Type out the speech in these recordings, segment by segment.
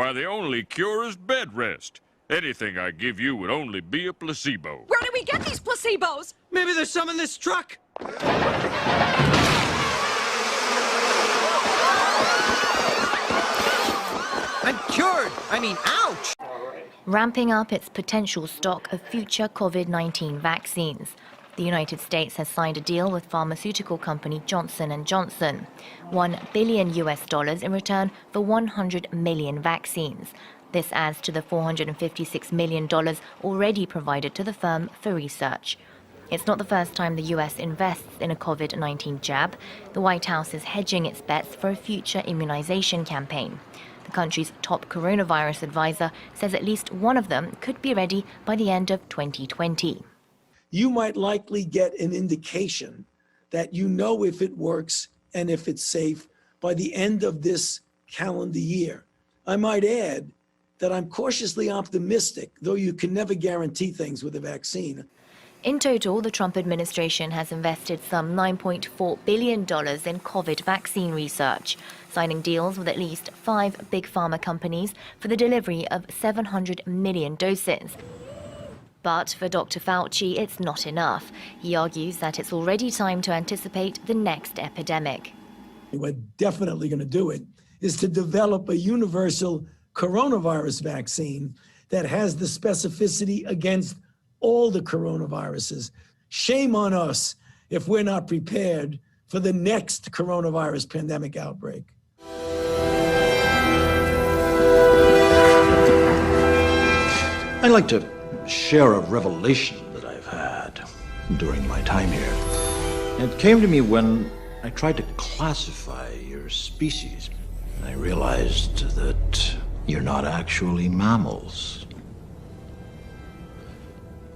Why, the only cure is bed rest. Anything I give you would only be a placebo. Where do we get these placebos? Maybe there's some in this truck. I'm cured. I mean, ouch! Ramping up its potential stock of future COVID-19 vaccines. The United States has signed a deal with pharmaceutical company Johnson & Johnson. $1 billion in return for 100 million vaccines. This adds to the $456 million already provided to the firm for research. It's not the first time the US invests in a COVID-19 jab. The White House is hedging its bets for a future immunization campaign. The country's top coronavirus advisor says at least one of them could be ready by the end of 2020. You might likely get an indication that you know if it works and if it's safe by the end of this calendar year. I might add that I'm cautiously optimistic, though you can never guarantee things with a vaccine. In total, the Trump administration has invested some $9.4 billion in COVID vaccine research, signing deals with at least 5 big pharma companies for the delivery of 700 million doses. But for Dr. Fauci, it's not enough. He argues that it's already time to anticipate the next epidemic. We're definitely going to do it, is to develop a universal coronavirus vaccine that has the specificity against all the coronaviruses. Shame on us if we're not prepared for the next coronavirus pandemic outbreak. I'd like to share a revelation that I've had during my time here. It came to me when I tried to classify your species. I realized that you're not actually mammals.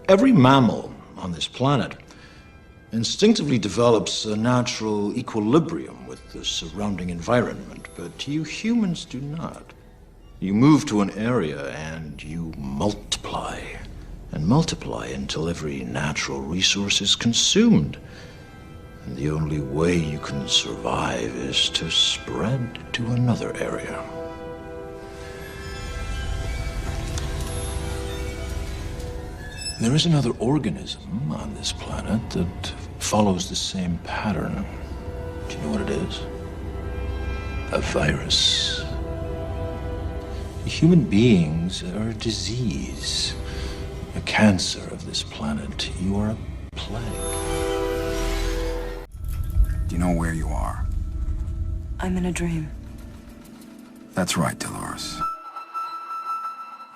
Every mammal on this planet instinctively develops a natural equilibrium with the surrounding environment, but you humans do not. You move to an area and you multiply and multiply until every natural resource is consumed. And the only way you can survive is to spread to another area. There is another organism on this planet that follows the same pattern. Do you know what it is? A virus. Human beings are a disease, a cancer of this planet. You are a plague. Do you know where you are? I'm in a dream. That's right, Dolores.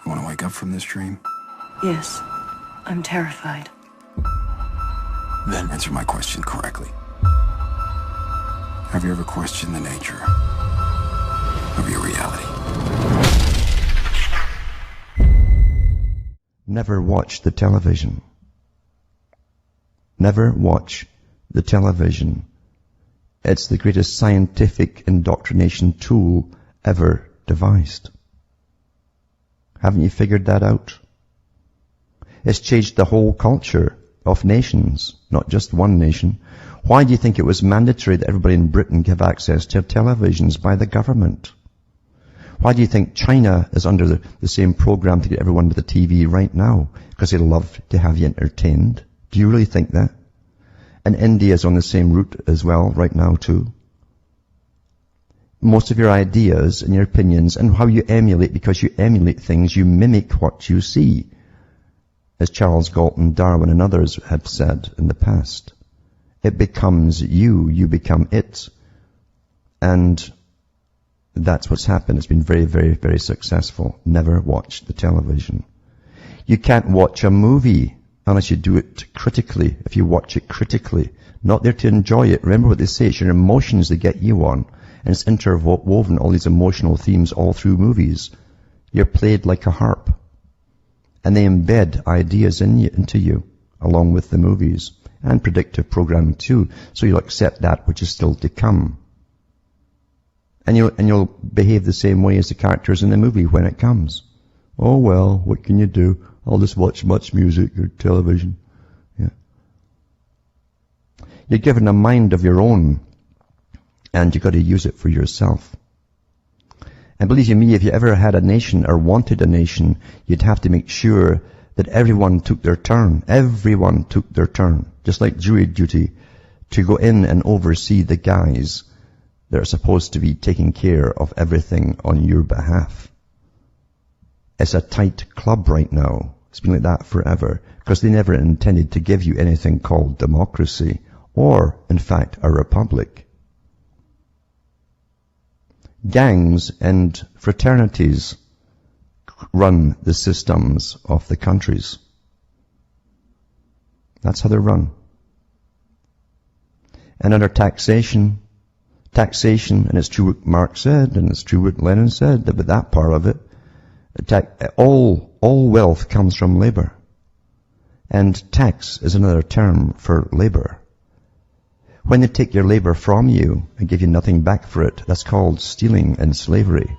You want to wake up from this dream? Yes, I'm terrified. Then answer my question correctly. Have you ever questioned the nature of your reality? Never watch the television. Never watch the television. It's the greatest scientific indoctrination tool ever devised. Haven't you figured that out? It's changed the whole culture of nations, not just one nation. Why do you think it was mandatory that everybody in Britain give access to televisions by the government? Why do you think China is under the same program to get everyone with a TV right now? Because they love to have you entertained. Do you really think that? And India is on the same route as well right now too. Most of your ideas and your opinions and how you emulate, because you emulate things, you mimic what you see. As Charles Galton, Darwin and others have said in the past. It becomes you, you become it. And that's what's happened. It's been very, very, very successful. Never watch the television. You can't watch a movie unless you do it critically. If you watch it critically, not there to enjoy it. Remember what they say, it's your emotions that get you on. And it's interwoven, all these emotional themes all through movies. You're played like a harp. And they embed ideas into you, along with the movies. And predictive programming too. So you'll accept that which is still to come. And you'll behave the same way as the characters in the movie when it comes. Oh well, what can you do? I'll just watch much music or television. Yeah. You're given a mind of your own, and you've got to use it for yourself. And believe you me, if you ever had a nation or wanted a nation, you'd have to make sure that everyone took their turn. Everyone took their turn. Just like jury duty, to go in and oversee the guys that are supposed to be taking care of everything on your behalf. It's a tight club right now. It's been like that forever, because they never intended to give you anything called democracy, or, in fact, a republic. Gangs and fraternities run the systems of the countries. That's how they're run. And under taxation, and it's true what Marx said, and it's true what Lenin said about that part of it, all wealth comes from labor. And tax is another term for labor. When they take your labor from you and give you nothing back for it, that's called stealing and slavery.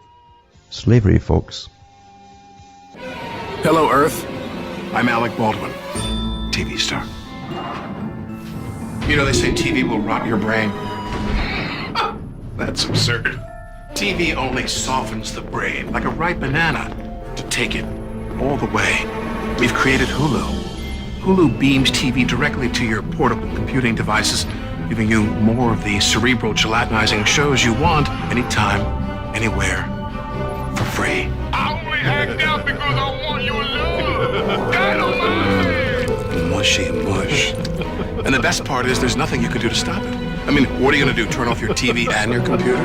Slavery, folks. Hello, Earth. I'm Alec Baldwin, TV star. You know, they say TV will rot your brain. That's absurd. TV only softens the brain, like a ripe banana, to take it all the way. We've created Hulu. Hulu beams TV directly to your portable computing devices, giving you more of the cerebral gelatinizing shows you want, anytime, anywhere, for free. I only act out because I want your love. Dynamite! Mushy mush. And the best part is there's nothing you can do to stop it. I mean, what are you going to do, turn off your TV and your computer?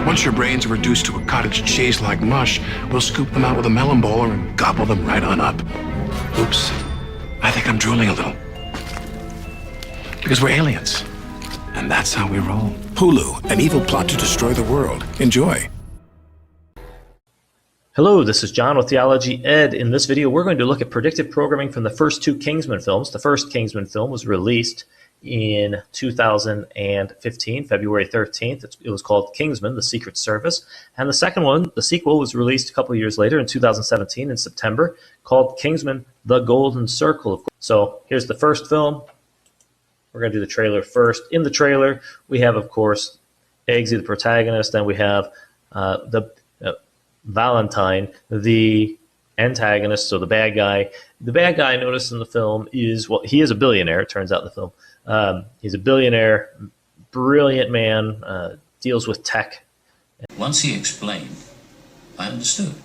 Once your brains are reduced to a cottage cheese like mush, we'll scoop them out with a melon bowler and gobble them right on up. Oops. I think I'm drooling a little. Because we're aliens. And that's how we roll. Hulu, an evil plot to destroy the world. Enjoy. Hello, this is John with Theology Ed. In this video, we're going to look at predictive programming from the first two Kingsman films. The first Kingsman film was released in 2015, February 13th. It was called Kingsman, The Secret Service. And the second one, the sequel, was released a couple of years later in 2017 in September, called Kingsman, The Golden Circle. So here's the first film. We're going to do the trailer first. In the trailer, we have, of course, Eggsy, the protagonist. Then we have Valentine, the antagonist, so the bad guy. The bad guy, notice in the film, is, well, he is a billionaire, it turns out in the film. He's a billionaire, brilliant man, deals with tech. Once he explained, I understood.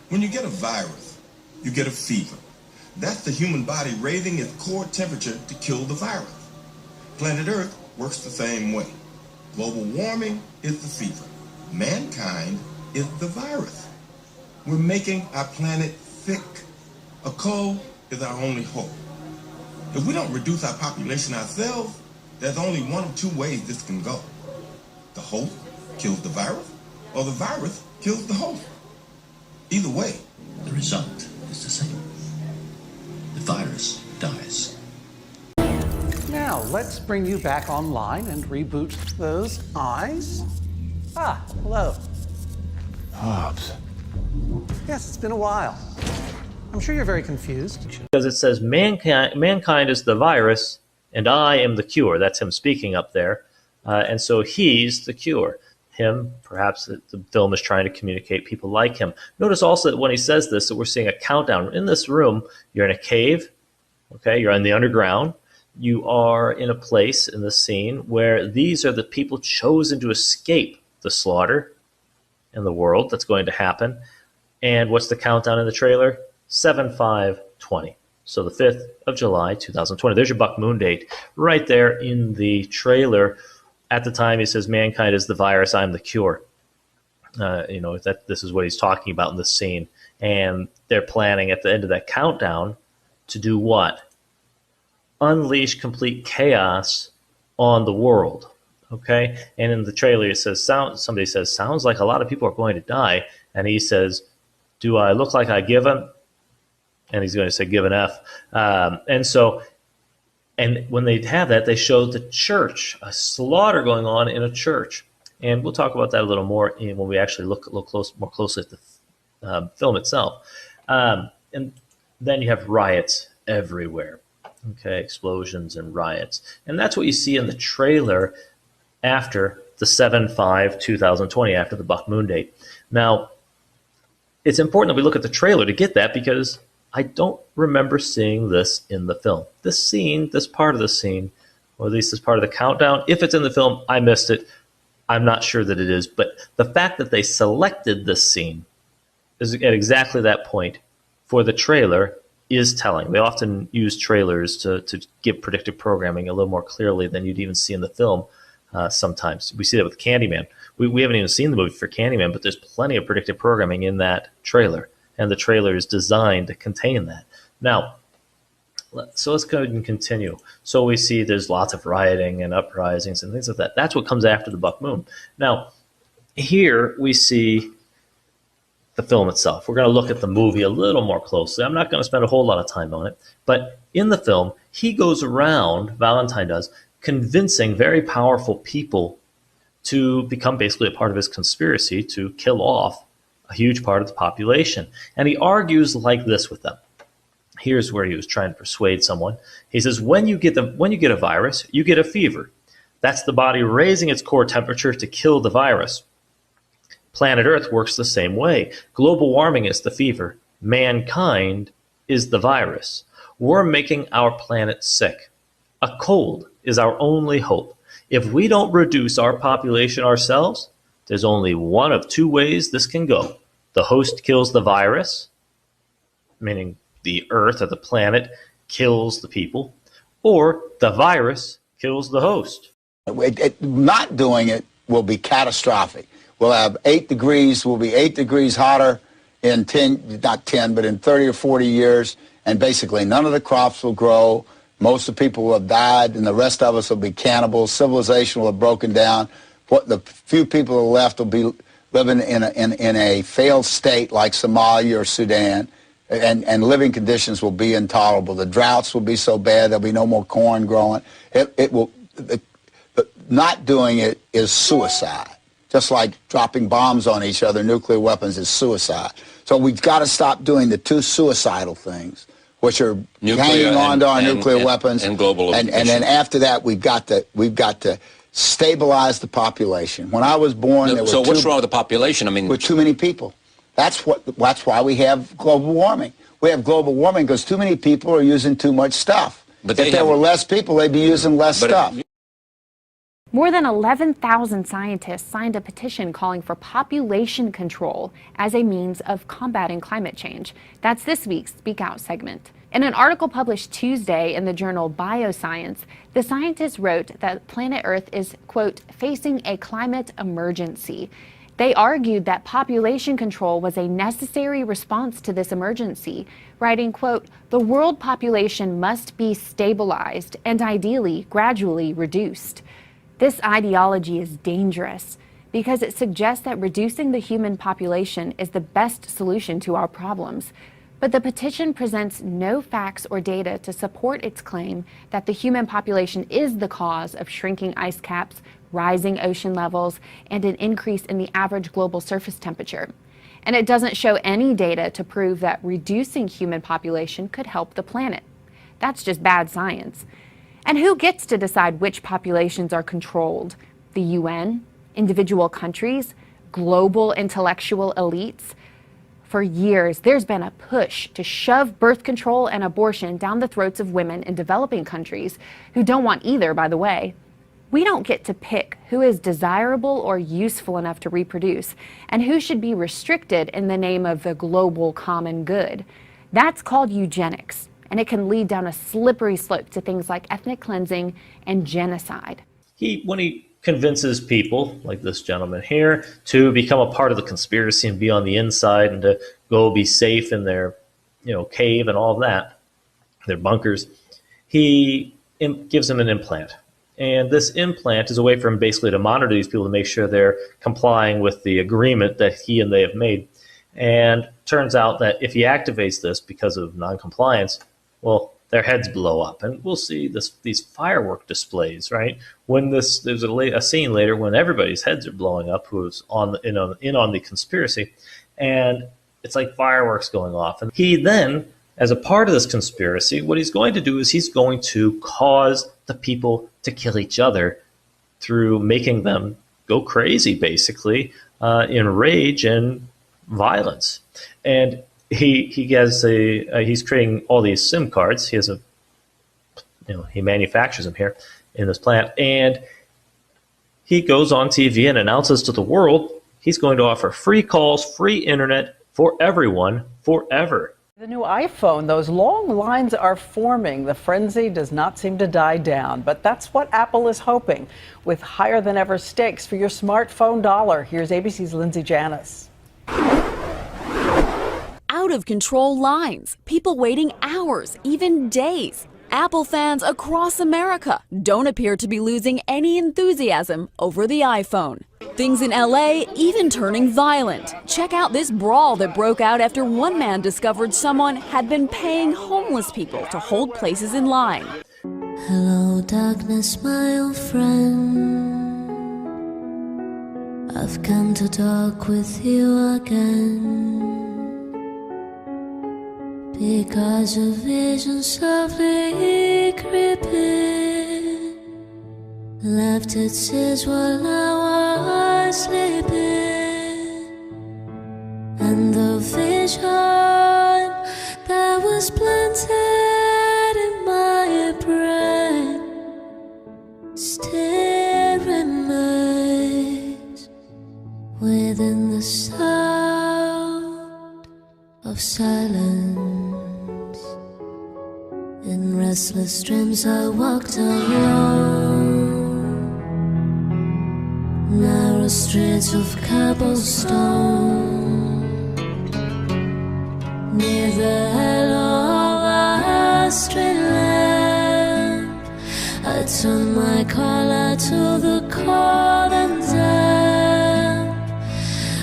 When you get a virus, you get a fever. That's the human body raising its core temperature to kill the virus. Planet Earth works the same way. Global warming is the fever. Mankind is the virus. We're making our planet sick. A cold is our only hope. If we don't reduce our population ourselves, there's only one of two ways this can go. The host kills the virus, or the virus kills the host. Either way, the result is the same. The virus dies. Now, let's bring you back online and reboot those eyes. Ah, hello. Hobbs. Yes, it's been a while. I'm sure you're very confused. Because it says mankind is the virus and I am the cure. That's him speaking up there. And so he's the cure. Him, perhaps the film is trying to communicate people like him. Notice also that when he says this, that we're seeing a countdown. In this room, you're in a cave, okay? You're in the underground. You are in a place in the scene where these are the people chosen to escape the slaughter in the world that's going to happen. And what's the countdown in the trailer? 7/5/20. So the 5th of July, 2020. There's your Buck Moon date right there in the trailer. At the time, he says, mankind is the virus, I'm the cure. This is what he's talking about in this scene. And they're planning at the end of that countdown to do what? Unleash complete chaos on the world. Okay? And in the trailer, it says, somebody says, sounds like a lot of people are going to die. And he says, do I look like I give him? And he's going to say, give an F. And when they have that, they show the church, a slaughter going on in a church. And we'll talk about that a little more when we actually look more closely at the film itself. And then you have riots everywhere. Okay, explosions and riots. And that's what you see in the trailer after the 7/5/2020, after the Buck Moon date. Now, it's important that we look at the trailer to get that, because I don't remember seeing this in the film. This scene, this part of the scene, or at least this part of the countdown, if it's in the film, I missed it. I'm not sure that it is, but the fact that they selected this scene is at exactly that point for the trailer is telling. They often use trailers to give predictive programming a little more clearly than you'd even see in the film sometimes. We see that with Candyman. We haven't even seen the movie for Candyman, but there's plenty of predictive programming in that trailer, and the trailer is designed to contain that. Now, so let's go ahead and continue. So we see there's lots of rioting and uprisings and things like that. That's what comes after the Buck Moon. Now, here we see the film itself. We're going to look at the movie a little more closely. I'm not going to spend a whole lot of time on it, but in the film, he goes around, Valentine does, convincing very powerful people to become basically a part of his conspiracy to kill off a huge part of the population. And he argues like this with them. Here's where he was trying to persuade someone. He says, when you get a virus, you get a fever. That's the body raising its core temperature to kill the virus. Planet Earth works the same way. Global warming is the fever. Mankind is the virus. We're making our planet sick. A cold is our only hope. If we don't reduce our population ourselves, there's only one of two ways this can go. The host kills the virus, meaning the Earth or the planet kills the people, or the virus kills the host. Not doing it will be catastrophic. We'll have 8 degrees, we'll be 8 degrees hotter in 30 or 40 years, and basically none of the crops will grow. Most of the people will have died, and the rest of us will be cannibals. Civilization will have broken down. What the few people who are left will be living in a failed state like Somalia or Sudan, and living conditions will be intolerable. The droughts will be so bad there'll be no more corn growing. Not doing it is suicide. Just like dropping bombs on each other, nuclear weapons is suicide. So we've got to stop doing the two suicidal things, which are hanging on to our nuclear weapons and global and then after that we've got to stabilize the population. When I was born, there so what's wrong with the population? I mean, with too many people. That's why we have global warming. We have global warming because too many people are using too much stuff. But if there were less people, they'd be using less stuff. More than 11,000 scientists signed a petition calling for population control as a means of combating climate change. That's this week's Speak Out segment. In an article published Tuesday in the journal Bioscience, the scientists wrote that planet Earth is, quote, facing a climate emergency. They argued that population control was a necessary response to this emergency, writing, quote, the world population must be stabilized and ideally gradually reduced. This ideology is dangerous because it suggests that reducing the human population is the best solution to our problems. But the petition presents no facts or data to support its claim that the human population is the cause of shrinking ice caps, rising ocean levels, and an increase in the average global surface temperature. And it doesn't show any data to prove that reducing human population could help the planet. That's just bad science. And who gets to decide which populations are controlled? The UN? Individual countries? Global intellectual elites? For years, there's been a push to shove birth control and abortion down the throats of women in developing countries who don't want either, by the way. We don't get to pick who is desirable or useful enough to reproduce and who should be restricted in the name of the global common good. That's called eugenics. And it can lead down a slippery slope to things like ethnic cleansing and genocide. When he convinces people, like this gentleman here, to become a part of the conspiracy and be on the inside and to go be safe in their, cave and all of that, their bunkers, he gives them an implant. And this implant is a way for him basically to monitor these people to make sure they're complying with the agreement that he and they have made. And turns out that if he activates this because of noncompliance, well, their heads blow up, and we'll see these firework displays, right? When there's a scene later when everybody's heads are blowing up, who's in on the conspiracy, and it's like fireworks going off. And he then, as a part of this conspiracy, what he's going to do is he's going to cause the people to kill each other through making them go crazy, basically, in rage and violence. And he has he's creating all these SIM cards. He has he manufactures them here in this plant, and he goes on TV and announces to the world he's going to offer free calls, free internet for everyone forever. The new iPhone, those long lines are forming. The frenzy does not seem to die down, but that's what Apple is hoping with higher than ever stakes for your smartphone dollar. Here's ABC's Lindsay Janis. Out of control lines, people waiting hours, even days. Apple fans across America don't appear to be losing any enthusiasm over the iPhone. Things in LA even turning violent. Check out this brawl that broke out after one man discovered someone had been paying homeless people to hold places in line. Hello, darkness, my old friend. I've come to talk with you again. Because a vision softly creeping left its seeds while I was sleeping, and the vision that was planted in my brain still remains within the sound of silence. In restless dreams I walked alone, narrow streets of cobblestone, near the halo of a street lamp. I turned my collar to the cold and damp,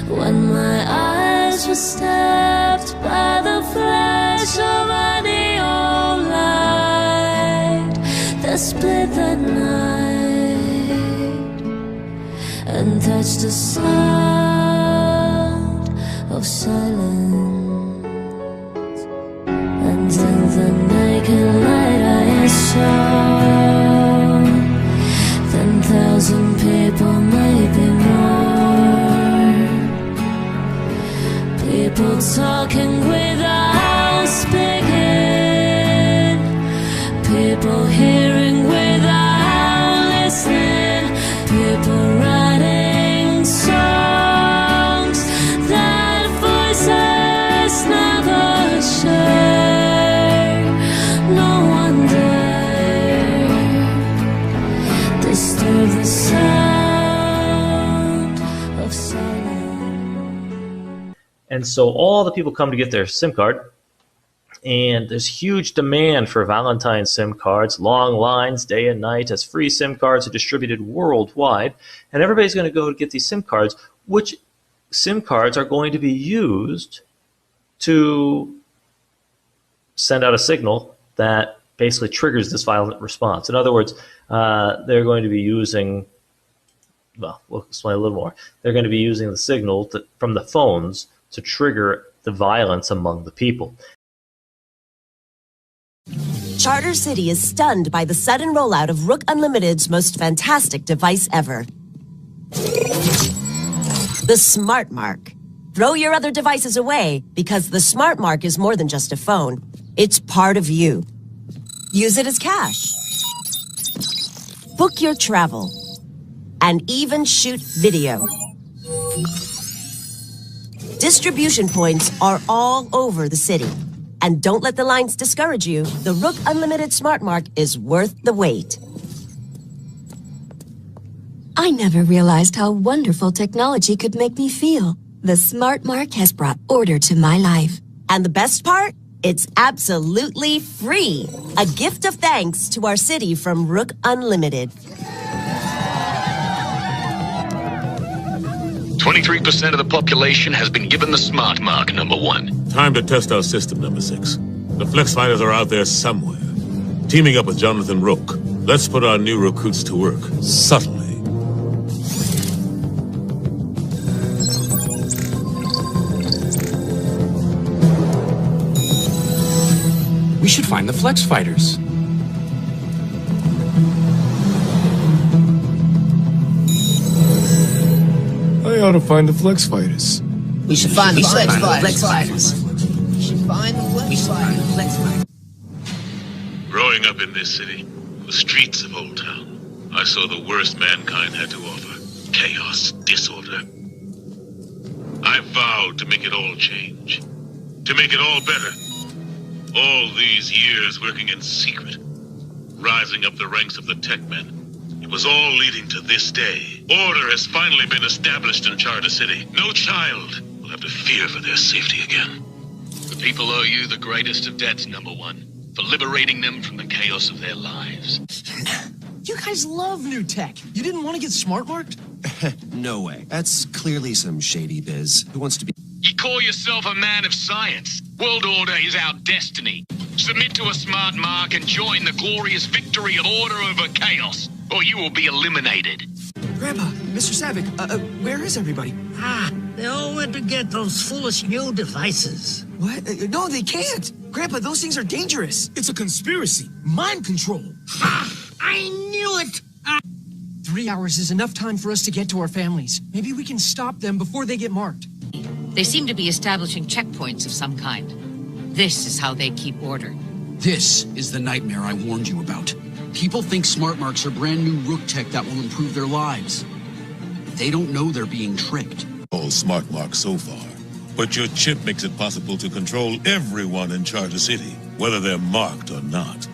when my eyes were stabbed by the flash of a neon light that split the night and touched the sound of silence. And in the naked light I saw 10,000 people, maybe more, people talking without speaking, people hearing without listening, people writing songs that voices never share. No wonder disturb the sound of silence. And so all the people come to get their SIM card, and there's huge demand for Valentine's SIM cards, long lines day and night as free SIM cards are distributed worldwide. And everybody's going to go to get these SIM cards, which SIM cards are going to be used to send out a signal that basically triggers this violent response. In other words, they're going to be using, well, we'll explain a little more. They're going to be using the signal from the phones to trigger the violence among the people. Charter City is stunned by the sudden rollout of Rook Unlimited's most fantastic device ever. The Smart Mark. Throw your other devices away, because the Smart Mark is more than just a phone. It's part of you. Use it as cash. Book your travel. And even shoot video. Distribution points are all over the city. And don't let the lines discourage you. The Rook Unlimited Smart Mark is worth the wait. I never realized how wonderful technology could make me feel. The Smart Mark has brought order to my life. And the best part? It's absolutely free. A gift of thanks to our city from Rook Unlimited. 23% of the population has been given the Smart Mark, number 1. Time to test our system, number 6. The Flex Fighters are out there somewhere. Teaming up with Jonathan Rook. Let's put our new recruits to work. Subtly. We should find the Flex Fighters. how to find the Flex Fighters. We should find the Flex Fighters. We should find the Flex Fighters. Growing up in this city, the streets of Old Town, I saw the worst mankind had to offer. Chaos, disorder. I vowed to make it all change. To make it all better. All these years working in secret. Rising up the ranks of the tech men. It was all leading to this day. Order has finally been established in Charter City. No child will have to fear for their safety again. The people owe you the greatest of debts, number one, for liberating them from the chaos of their lives. You guys love new tech. You didn't want to get smart-marked? No way. That's clearly some shady biz. Who wants to be... You call yourself a man of science. World order is our destiny. Submit to a smart mark and join the glorious victory of order over chaos, or you will be eliminated. Grandpa, Mr. Savick, where is everybody? They all went to get those foolish new devices. What? No, they can't. Grandpa, those things are dangerous. It's a conspiracy. Mind control. I knew it. 3 hours is enough time for us to get to our families. Maybe we can stop them before they get marked. They seem to be establishing checkpoints of some kind. This is how they keep order. This is the nightmare I warned you about. People think smart marks are brand new rook tech that will improve their lives. They don't know they're being tricked. All smart marks so far. But your chip makes it possible to control everyone in Charter City, whether they're marked or not.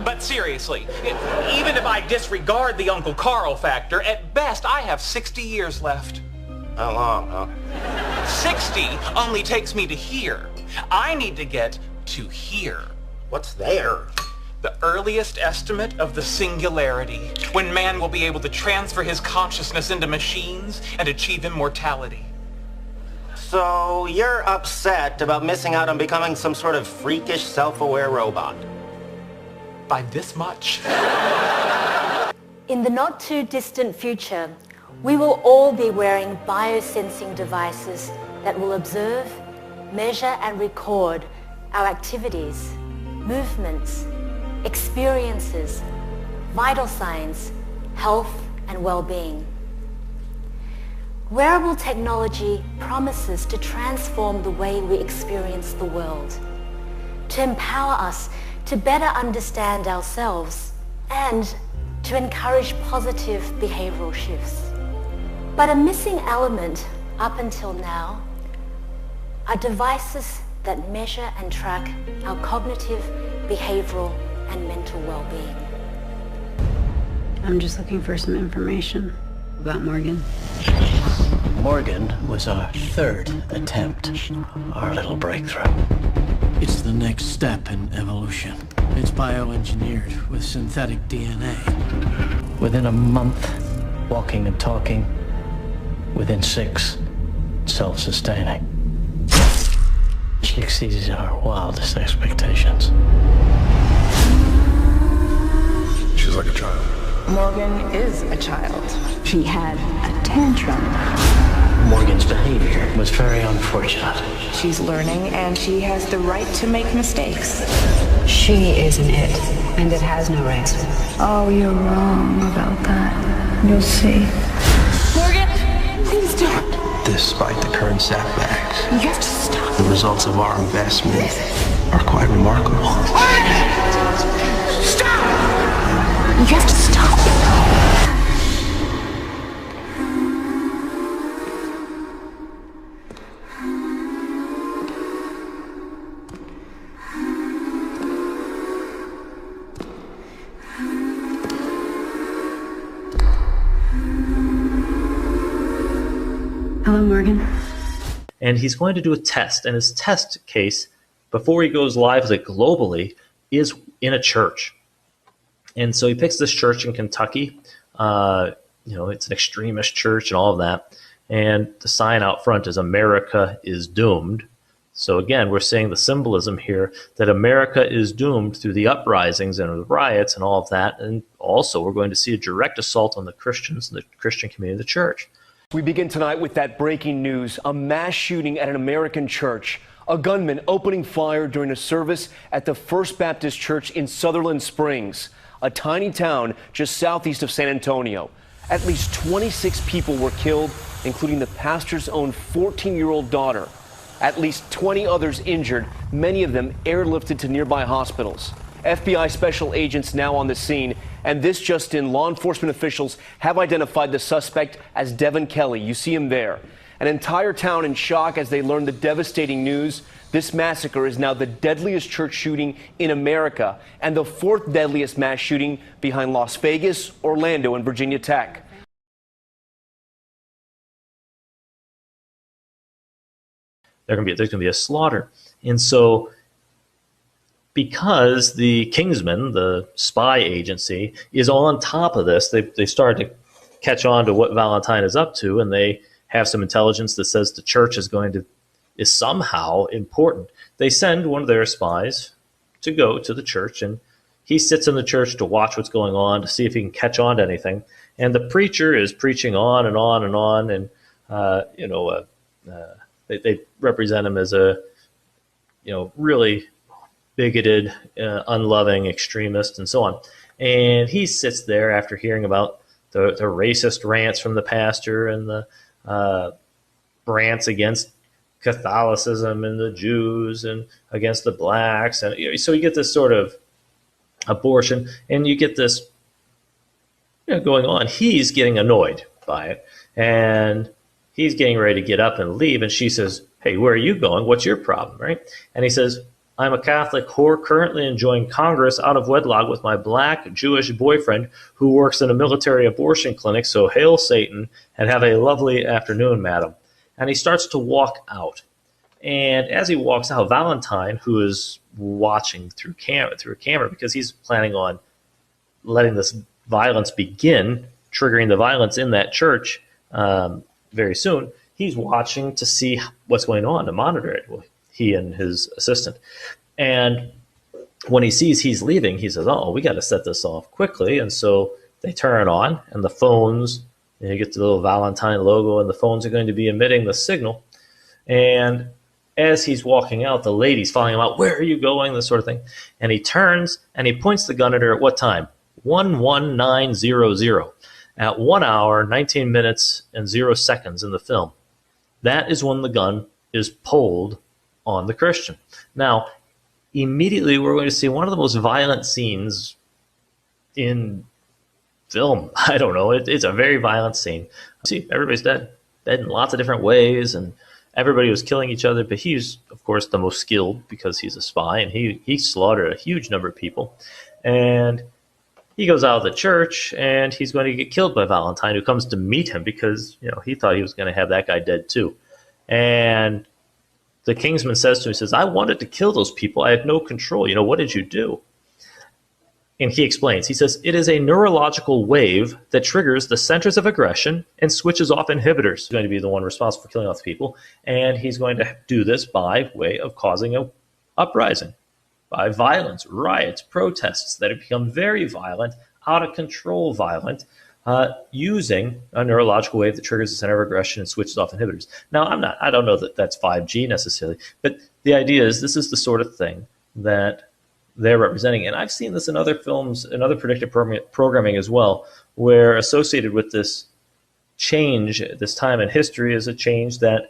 But seriously, even if I disregard the Uncle Carl factor, at best I have 60 years left. How long, huh? 60 only takes me to here. I need to get to here. What's there? The earliest estimate of the singularity, when man will be able to transfer his consciousness into machines and achieve immortality. So you're upset about missing out on becoming some sort of freakish, self-aware robot? By this much. In the not too distant future, we will all be wearing biosensing devices that will observe, measure and record our activities, movements, experiences, vital signs, health and well-being. Wearable technology promises to transform the way we experience the world, to empower us to better understand ourselves and to encourage positive behavioral shifts. But a missing element up until now are devices that measure and track our cognitive, behavioral, and mental well-being. I'm just looking for some information about Morgan. Morgan was our third attempt, our little breakthrough. It's the next step in evolution. It's bioengineered with synthetic DNA. Within a month, walking and talking. Within 6, self-sustaining. She exceeds our wildest expectations. She's like a child. Morgan is a child. She had a tantrum. Morgan's behavior was very unfortunate. She's learning and she has the right to make mistakes. She is an it, and it has no rights. Oh, you're wrong about that. You'll see. Morgan, please don't. Despite the current setbacks, You have to stop. the results of our investment are quite remarkable. Stop! You have to stop. Hello, Morgan. And he's going to do a test. And his test case, before he goes live like globally, is in a church. And so he picks this church in Kentucky. It's an extremist church and all of that. And the sign out front is "America is doomed." So again, we're seeing the symbolism here that America is doomed through the uprisings and the riots and all of that. And also we're going to see a direct assault on the Christians and the Christian community of the church. We begin tonight with that breaking news: a mass shooting at an American church. A gunman opening fire during a service at the First Baptist Church in Sutherland Springs, a tiny town just southeast of San Antonio. At least 26 people were killed, including the pastor's own 14-year-old daughter. At least 20 others injured, many of them airlifted to nearby hospitals. FBI special agents now on the scene, and this just in: law enforcement officials have identified the suspect as Devin Kelly. You see him there. An entire town in shock as they learn the devastating news. This massacre is now the deadliest church shooting in America and the fourth deadliest mass shooting behind Las Vegas, Orlando, and Virginia Tech. There's going to be a slaughter. And so because the Kingsman, the spy agency, is on top of this, they started to catch on to what Valentine is up to, and they have some intelligence that says the church is somehow important. They send one of their spies to go to the church, and he sits in the church to watch what's going on, to see if he can catch on to anything. And the preacher is preaching on and on and on, and they represent him as a really bigoted, unloving extremist, and so on. And he sits there after hearing about the racist rants from the pastor and the rants against Catholicism and the Jews and against the blacks. And so you get this sort of abortion, and you get this going on. He's getting annoyed by it, and he's getting ready to get up and leave. And she says, "Hey, where are you going? What's your problem?" Right? And he says, "I'm a Catholic whore currently enjoying Congress out of wedlock with my black Jewish boyfriend who works in a military abortion clinic, so hail Satan and have a lovely afternoon, madam." And he starts to walk out. And as he walks out, Valentine, who is watching through a camera because he's planning on letting this violence begin, triggering the violence in that church very soon, he's watching to see what's going on, to monitor it. Well, he and his assistant. And when he sees he's leaving, he says, "Oh, we got to set this off quickly." And so they turn on, and the phones, you get the little Valentine logo, and the phones are going to be emitting the signal. And as he's walking out, the lady's following him out. "Where are you going?" This sort of thing. And he turns, and he points the gun at her at what time? 11900. At 1 hour, 19 minutes, and 0 seconds in the film. That is when the gun is pulled on the Christian. Now, immediately we're going to see one of the most violent scenes in film. I don't know. It's a very violent scene. See, everybody's dead in lots of different ways, and everybody was killing each other. But he's, of course, the most skilled because he's a spy, and he slaughtered a huge number of people. And he goes out of the church, and he's going to get killed by Valentine, who comes to meet him because he thought he was going to have that guy dead too. And the Kingsman says to him, he says, "I wanted to kill those people. I had no control. What did you do?" And he explains. He says, "It is a neurological wave that triggers the centers of aggression and switches off inhibitors." He's going to be the one responsible for killing off the people. And he's going to do this by way of causing an uprising, by violence, riots, protests that have become very violent, out of control violent, using a neurological wave that triggers the center of aggression and switches off inhibitors. Now, I don't know that that's 5G necessarily, but the idea is this is the sort of thing that they're representing. And I've seen this in other films and other predictive programming as well, where associated with this change, this time in history, is a change that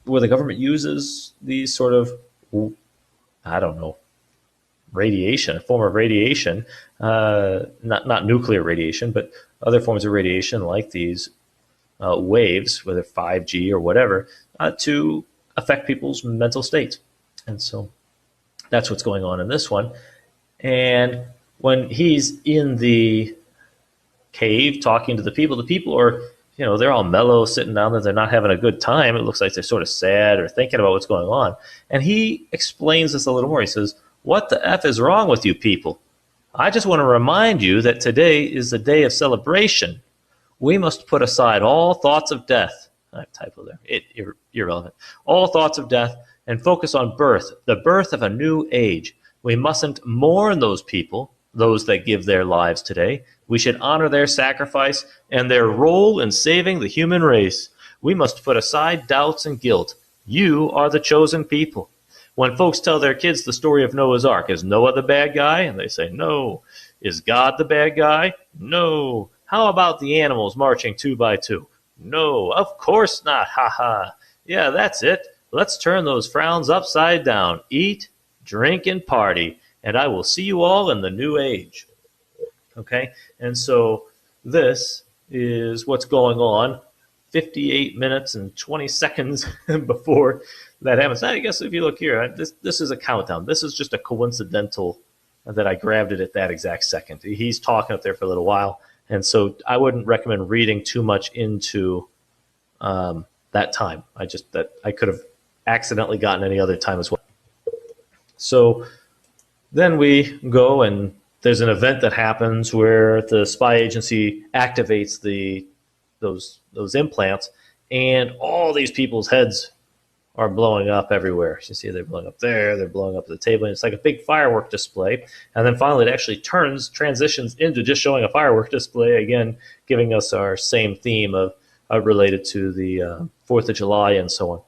where the government uses these sort of, radiation, a form of radiation, not nuclear radiation, but other forms of radiation like these waves, whether 5G or whatever, to affect people's mental states. And so that's what's going on in this one. And when he's in the cave talking to the people are they're all mellow sitting down there. They're not having a good time. It looks like they're sort of sad or thinking about what's going on. And he explains this a little more. He says, "What the F is wrong with you people? I just want to remind you that today is a day of celebration. We must put aside all thoughts of death." I have a typo there. Irrelevant. "All thoughts of death and focus on birth, the birth of a new age. We mustn't mourn those people, those that give their lives today. We should honor their sacrifice and their role in saving the human race. We must put aside doubts and guilt. You are the chosen people." When folks tell their kids the story of Noah's Ark, is Noah the bad guy? And they say, no. Is God the bad guy? No. How about the animals marching 2 by 2? No, of course not. Ha ha. Yeah, that's it. Let's turn those frowns upside down. Eat, drink, and party. And I will see you all in the new age. Okay? And so this is what's going on 58 minutes and 20 seconds before that happens. I guess if you look here, this is a countdown. This is just a coincidental that I grabbed it at that exact second. He's talking up there for a little while. And so I wouldn't recommend reading too much into that time. I could have accidentally gotten any other time as well. So then we go, and there's an event that happens where the spy agency activates those implants, and all these people's heads are blowing up everywhere. You see they're blowing up there, they're blowing up at the table, and it's like a big firework display. And then finally it actually transitions into just showing a firework display, again, giving us our same theme of related to the 4th of July and so on.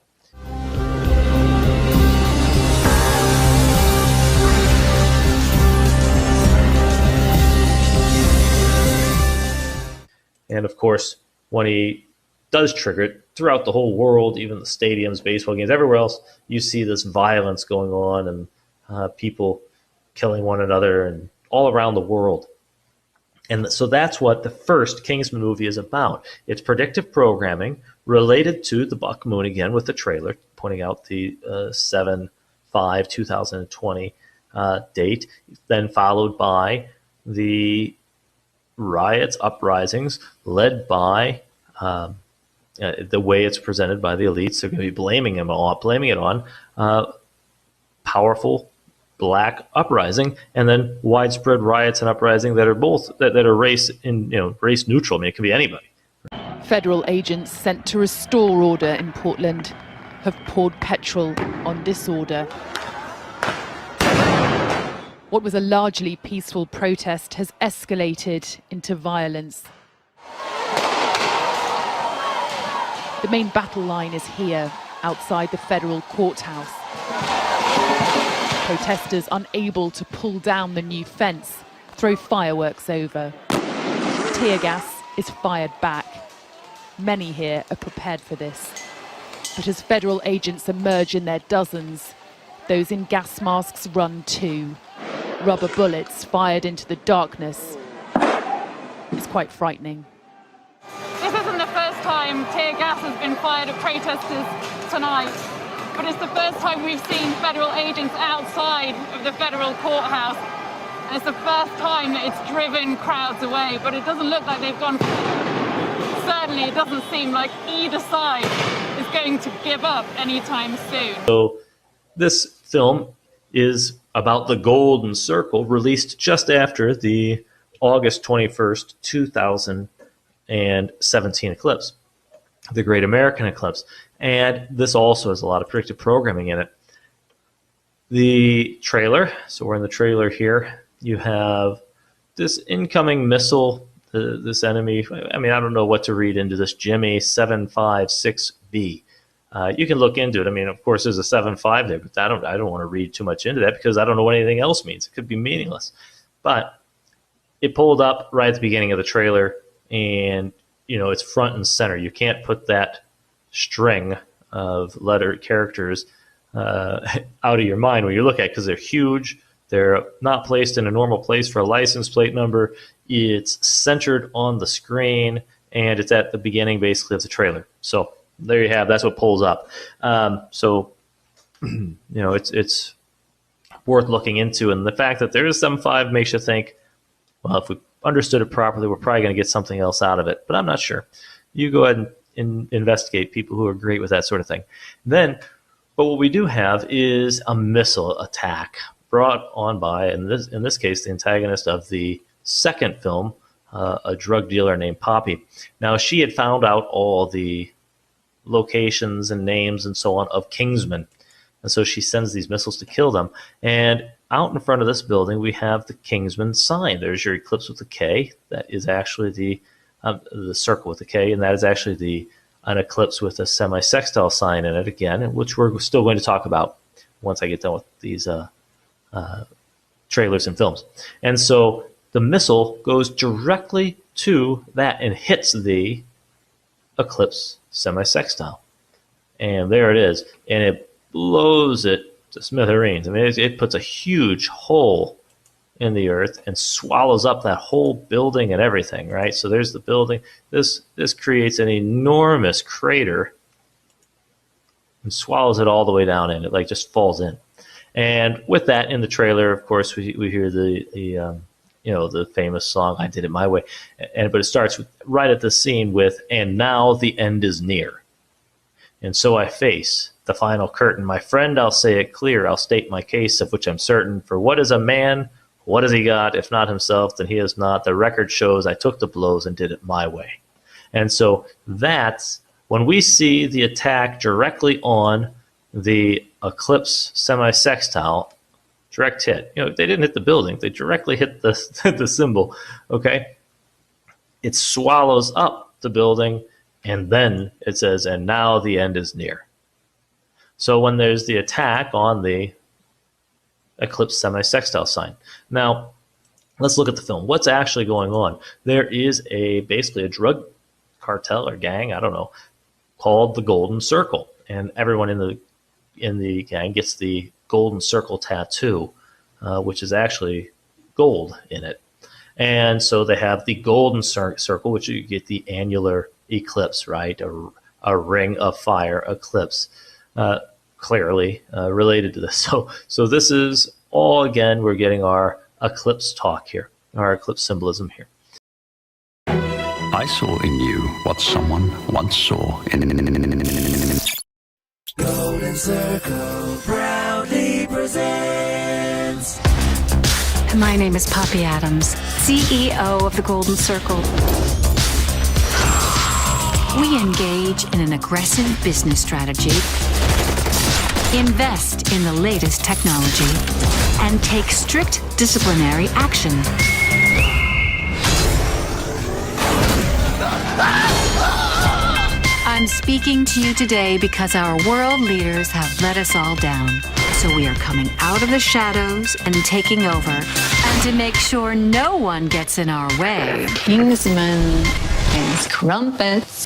And of course, when he does trigger it, throughout the whole world, even the stadiums, baseball games, everywhere else, you see this violence going on and people killing one another and all around the world. And so that's what the first Kingsman movie is about. It's predictive programming related to the Buck Moon, again, with the trailer, pointing out the 7/5/2020 date, then followed by the riots, uprisings, led by the way it's presented by the elites. They're going to be blaming it on powerful black uprising, and then widespread riots and uprising that are both that are race neutral. I mean, it can be anybody. Federal agents sent to restore order in Portland have poured petrol on disorder. What was a largely peaceful protest has escalated into violence. The main battle line is here, outside the federal courthouse. Protesters unable to pull down the new fence throw fireworks over. Tear gas is fired back. Many here are prepared for this. But as federal agents emerge in their dozens, those in gas masks run too. Rubber bullets fired into the darkness. It's quite frightening. This isn't the first time tear gas has been fired at protesters tonight, but it's the first time we've seen federal agents outside of the federal courthouse. And it's the first time that it's driven crowds away, but it doesn't look like they've gone. Certainly, it doesn't seem like either side is going to give up anytime soon. So this film is about the Golden Circle, released just after the August 21st, 2017 eclipse, the Great American Eclipse. And this also has a lot of predictive programming in it. The trailer, so we're in the trailer here, you have this incoming missile, this enemy. I mean, I don't know what to read into this, Jimmy 756B. You can look into it. I mean, of course, there's a 7.5 there, but I don't want to read too much into that because I don't know what anything else means. It could be meaningless. But it pulled up right at the beginning of the trailer, and it's front and center. You can't put that string of letter characters out of your mind when you look at it because they're huge. They're not placed in a normal place for a license plate number. It's centered on the screen, and it's at the beginning, basically, of the trailer. So there you have. That's what pulls up. It's worth looking into, and the fact that there is 7.5 makes you think, well, if we understood it properly, we're probably going to get something else out of it. But I'm not sure. You go ahead and investigate people who are great with that sort of thing. But what we do have is a missile attack brought on by, in this case, the antagonist of the second film, a drug dealer named Poppy. Now, she had found out all the locations and names and so on of Kingsmen, and so she sends these missiles to kill them. And out in front of this building, we have the Kingsman sign. There's your eclipse with the K. That is actually the circle with the K, and that is actually an eclipse with a semi-sextile sign in it again, which we're still going to talk about once I get done with these trailers and films. And so the missile goes directly to that and hits the eclipse semi-sextile. And there it is. And it blows it to smithereens. I mean, it puts a huge hole in the earth and swallows up that whole building and everything, right? So there's the building. This creates an enormous crater and swallows it all the way down in. It like just falls in. And with that, in the trailer, of course, we hear the famous song "I Did It My Way," but it starts right at the scene with "And now the end is near, and so I face the final curtain. My friend, I'll say it clear. I'll state my case, of which I'm certain. For what is a man? What has he got? If not himself, then he is not. The record shows I took the blows and did it my way." And so that's when we see the attack directly on the eclipse semi-sextile, direct hit. They didn't hit the building. They directly hit the symbol, okay? It swallows up the building, and then it says, "And now the end is near." So when there's the attack on the eclipse semi-sextile sign. Now, let's look at the film. What's actually going on? There is basically a drug cartel or gang, I don't know, called the Golden Circle. And everyone in the gang gets the Golden Circle tattoo, which is actually gold in it. And so they have the Golden Circle, which you get the annular eclipse, right? A ring of fire eclipse. Clearly related to this. So this is all, again, we're getting our eclipse talk here, our eclipse symbolism here. I saw in you what someone once saw in. Golden Circle proudly presents. My name is Poppy Adams, CEO of the Golden Circle. We engage in an aggressive business strategy, invest in the latest technology, and take strict disciplinary action. I'm speaking to you today because our world leaders have let us all down. So we are coming out of the shadows and taking over. And to make sure no one gets in our way. Kingsman and crumpets.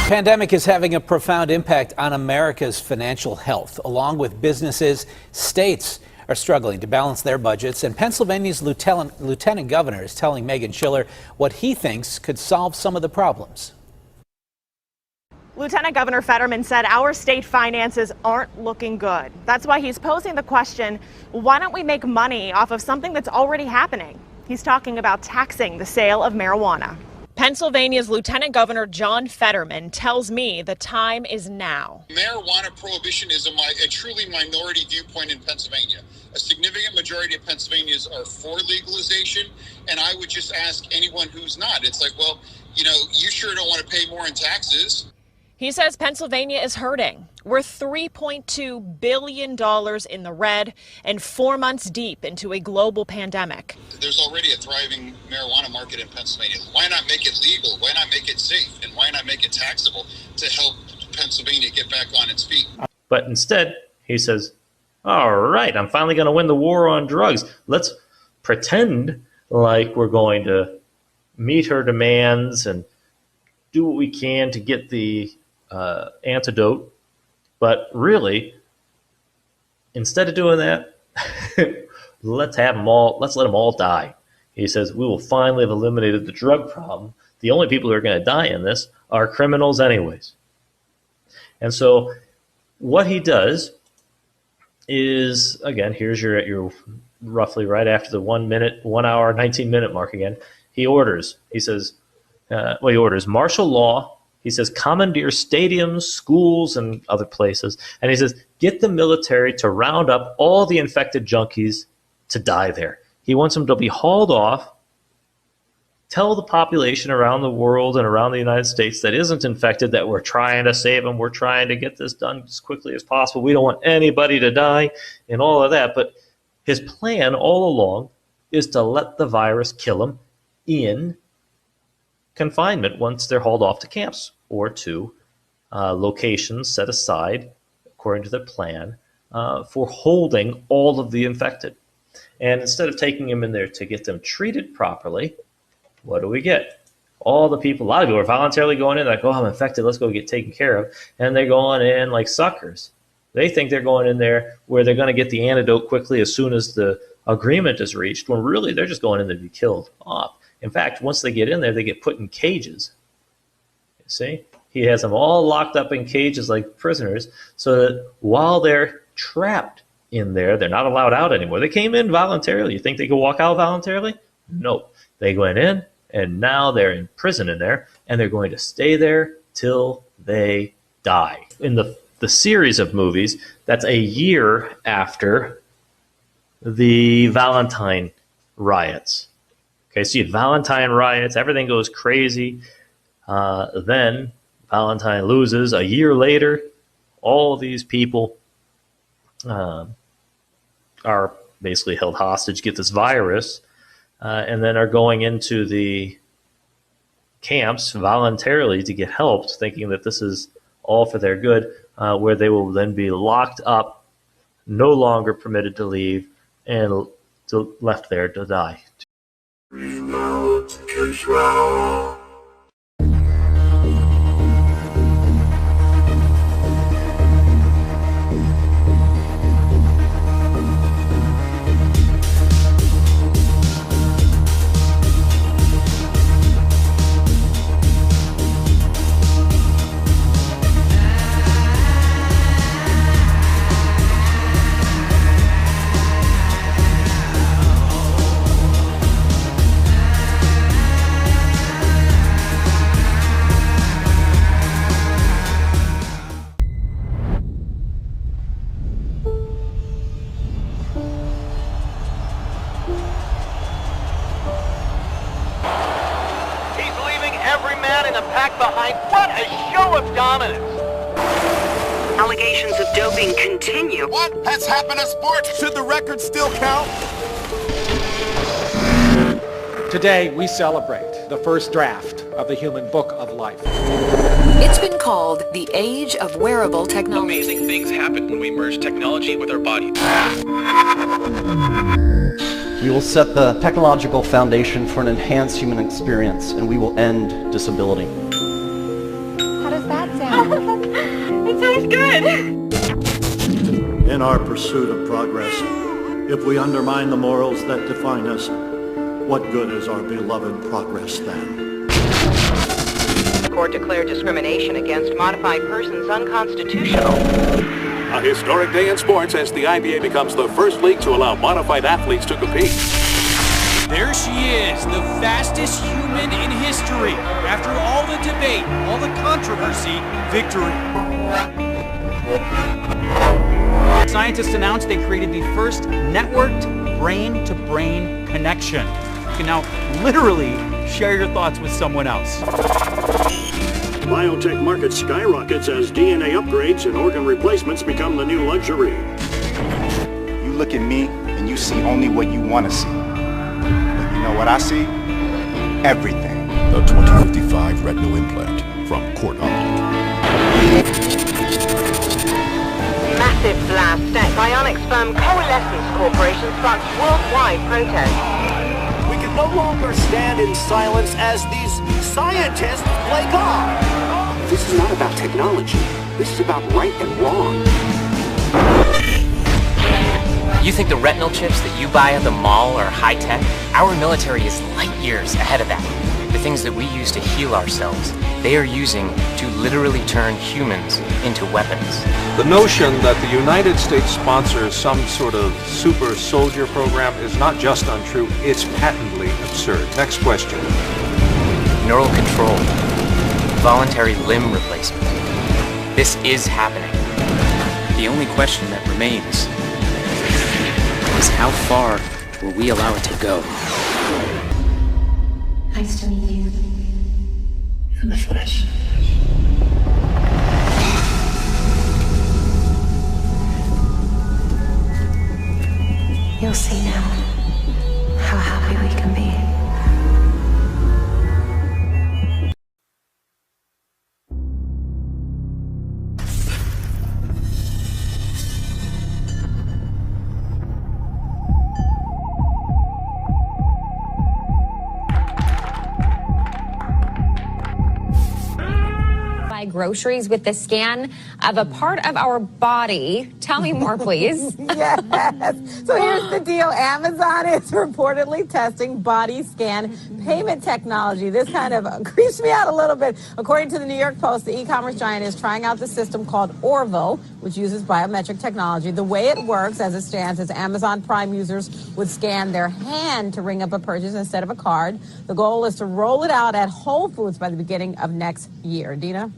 Pandemic is having a profound impact on America's financial health. Along with businesses, states are struggling to balance their budgets, and Pennsylvania's lieutenant governor is telling Megan Schiller what he thinks could solve some of the problems. Lieutenant Governor Fetterman said our state finances aren't looking good. That's why he's posing the question, why don't we make money off of something that's already happening? He's talking about taxing the sale of marijuana. Pennsylvania's Lieutenant Governor John Fetterman tells me the time is now. Marijuana prohibition is a truly minority viewpoint in Pennsylvania. A significant majority of Pennsylvanians are for legalization, and I would just ask anyone who's not. It's like, well, you sure don't want to pay more in taxes. He says Pennsylvania is hurting. We're $3.2 billion in the red and 4 months deep into a global pandemic. There's already a thriving marijuana market in Pennsylvania. Why not make it legal? Why not make it safe? And why not make it taxable to help Pennsylvania get back on its feet? But instead, he says, all right, I'm finally going to win the war on drugs. Let's pretend like we're going to meet her demands and do what we can to get the antidote, but really, instead of doing that, let's let them all die. He says, we will finally have eliminated the drug problem. The only people who are going to die in this are criminals anyways. And so what he does is, again, here's your roughly right after the 1 hour, 19-minute mark again. He orders. He says, he orders martial law. He says commandeer stadiums, schools, and other places. And he says get the military to round up all the infected junkies to die there. He wants them to be hauled off. Tell the population around the world and around the United States that isn't infected that we're trying to save them. We're trying to get this done as quickly as possible. We don't want anybody to die and all of that. But his plan all along is to let the virus kill them in confinement once they're hauled off to camps or to locations set aside, according to their plan, for holding all of the infected. And instead of taking them in there to get them treated properly, what do we get? All the people, a lot of people are voluntarily going in like, oh, I'm infected, let's go get taken care of. And they're going in like suckers. They think they're going in there where they're going to get the antidote quickly as soon as the agreement is reached, when really they're just going in there to be killed off. In fact, once they get in there, they get put in cages. You see? He has them all locked up in cages like prisoners so that while they're trapped in there, they're not allowed out anymore. They came in voluntarily. You think they could walk out voluntarily? No. They went in, and now they're in prison in there, and they're going to stay there till they die. In the series of movies, that's a year after the Valentine riots. Okay, so you had Valentine riots, everything goes crazy. Then Valentine loses. A year later, all these people are basically held hostage, get this virus, and then are going into the camps voluntarily to get help, thinking that this is all for their good, where they will then be locked up, no longer permitted to leave, and left there to die. Allegations of doping continue. What has happened to sports? Should the record still count? Today, we celebrate the first draft of the Human Book of Life. It's been called the age of wearable technology. Amazing things happen when we merge technology with our body. We will set the technological foundation for an enhanced human experience, and we will end disability. How does that sound? It sounds good. In our pursuit of progress, if we undermine the morals that define us, what good is our beloved progress then? The court declared discrimination against modified persons unconstitutional. A historic day in sports as the IBA becomes the first league to allow modified athletes to compete. There she is, the fastest human in history. After all the debate, all the controversy, victory. Scientists announced they created the first networked brain-to-brain connection. You can now literally share your thoughts with someone else. The biotech market skyrockets as DNA upgrades and organ replacements become the new luxury. You look at me and you see only what you want to see. But you know what I see? Everything. The 2055 retinal implant from Court Optic. Massive blast at Bionics firm Coalescence Corporation sparks worldwide protest. We can no longer stand in silence as these scientists play God. This is not about technology. This is about right and wrong. You think the retinal chips that you buy at the mall are high-tech? Our military is light years ahead of that. The things that we use to heal ourselves, they are using to literally turn humans into weapons. The notion that the United States sponsors some sort of super soldier program is not just untrue, it's patently absurd. Next question. neural control, voluntary limb replacement. This is happening. The only question that remains is how far will we allow it to go? Nice to meet you. In the flesh. You'll see now how happy we can be. Groceries with the scan of a part of our body. Tell me more, please. Yes. So here's the deal. Amazon is reportedly testing body scan payment technology. This kind of creeps me out a little bit. According to the New York Post, the e-commerce giant is trying out the system called Orville, which uses biometric technology. The way it works, as it stands, is Amazon Prime users would scan their hand to ring up a purchase instead of a card. The goal is to roll it out at Whole Foods by the beginning of next year. Dina?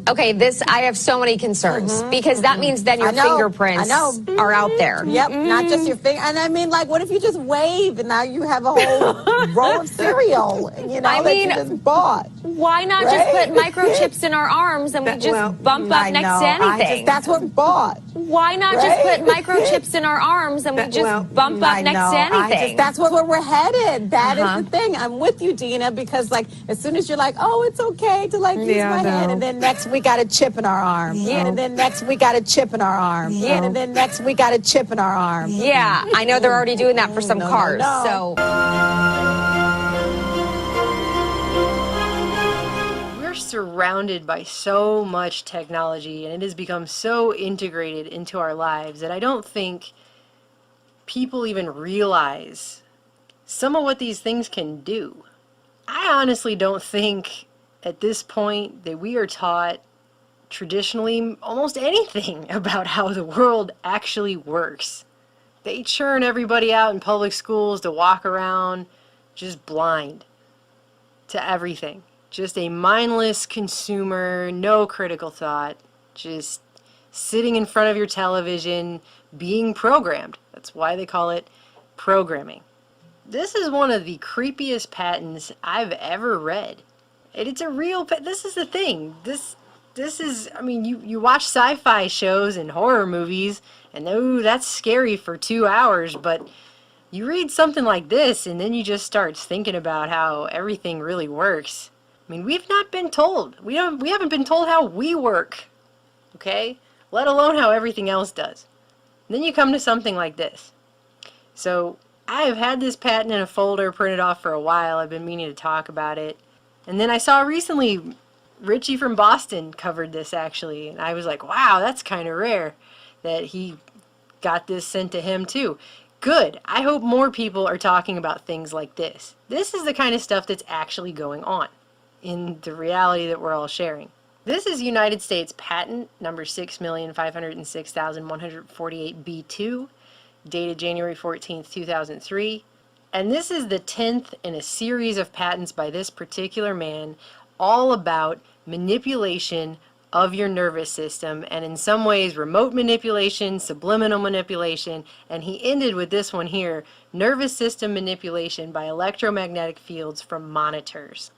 Okay, I have so many concerns because that means then your fingerprints are out there. Yep, not just your finger. And I mean, like, what if you just wave and now you have a whole roll of cereal, you know, that you just bought? Why not just put microchips in our arms and we just bump up next to anything? That's what we bought. Why not just put microchips in our arms and we just bump up next to anything? That's where we're headed. That is the thing. I'm with you, Dina, because, like, as soon as you're like, oh, it's okay to, like, use my hand, and then next we got a chip in our arm. Yeah. And then next we got a chip in our arm. Yeah. And then next we got a chip in our arm. Yeah, I know they're already doing that for some cars. So we're surrounded by so much technology, and it has become so integrated into our lives that I don't think people even realize some of what these things can do. I honestly don't think at this point that we are taught traditionally almost anything about how the world actually works. They churn everybody out in public schools to walk around just blind to everything. Just a mindless consumer, no critical thought, just sitting in front of your television, being programmed. That's why they call it programming. This is one of the creepiest patents I've ever read. And it's a real, this is the thing. This is, I mean, you watch sci-fi shows and horror movies, and oh, that's scary for 2 hours, but you read something like this, and then you just start thinking about how everything really works. I mean, we've not been told. We haven't been told how we work, okay? Let alone how everything else does. And then you come to something like this. So, I have had this patent in a folder printed off for a while. I've been meaning to talk about it. And then I saw recently Richie from Boston covered this, actually, and I was like, wow, that's kind of rare that he got this sent to him too. Good. I hope more people are talking about things like this. This is the kind of stuff that's actually going on in the reality that we're all sharing. This is United States patent number 6,506,148B2, dated January 14th, 2003. And this is the 10th in a series of patents by this particular man, all about manipulation of your nervous system, and in some ways remote manipulation, subliminal manipulation, and he ended with this one here, nervous system manipulation by electromagnetic fields from monitors.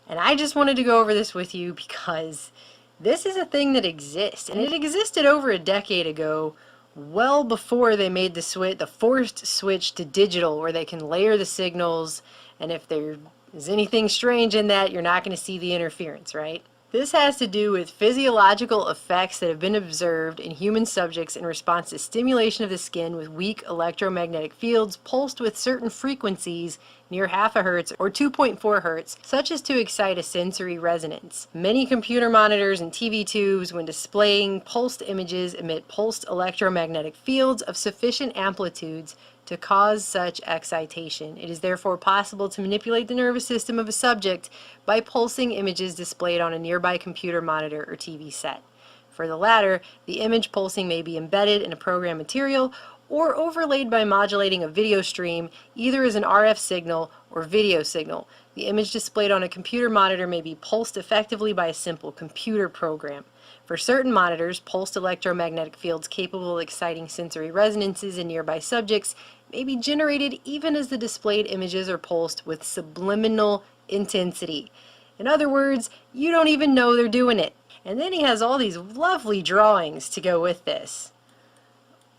And I just wanted to go over this with you because this is a thing that exists, and it existed over a decade ago, well before they made the forced switch to digital, where they can layer the signals, and if there is anything strange in that, you're not going to see the interference, right? This has to do with physiological effects that have been observed in human subjects in response to stimulation of the skin with weak electromagnetic fields pulsed with certain frequencies near 0.5 hertz or 2.4 hertz, such as to excite a sensory resonance. Many computer monitors and TV tubes, when displaying pulsed images, emit pulsed electromagnetic fields of sufficient amplitudes to cause such excitation. It is therefore possible to manipulate the nervous system of a subject by pulsing images displayed on a nearby computer monitor or TV set. For the latter, the image pulsing may be embedded in a program material or overlaid by modulating a video stream either as an RF signal or video signal. The image displayed on a computer monitor may be pulsed effectively by a simple computer program. For certain monitors, pulsed electromagnetic fields capable of exciting sensory resonances in nearby subjects may be generated even as the displayed images are pulsed with subliminal intensity. In other words, you don't even know they're doing it. And then he has all these lovely drawings to go with this,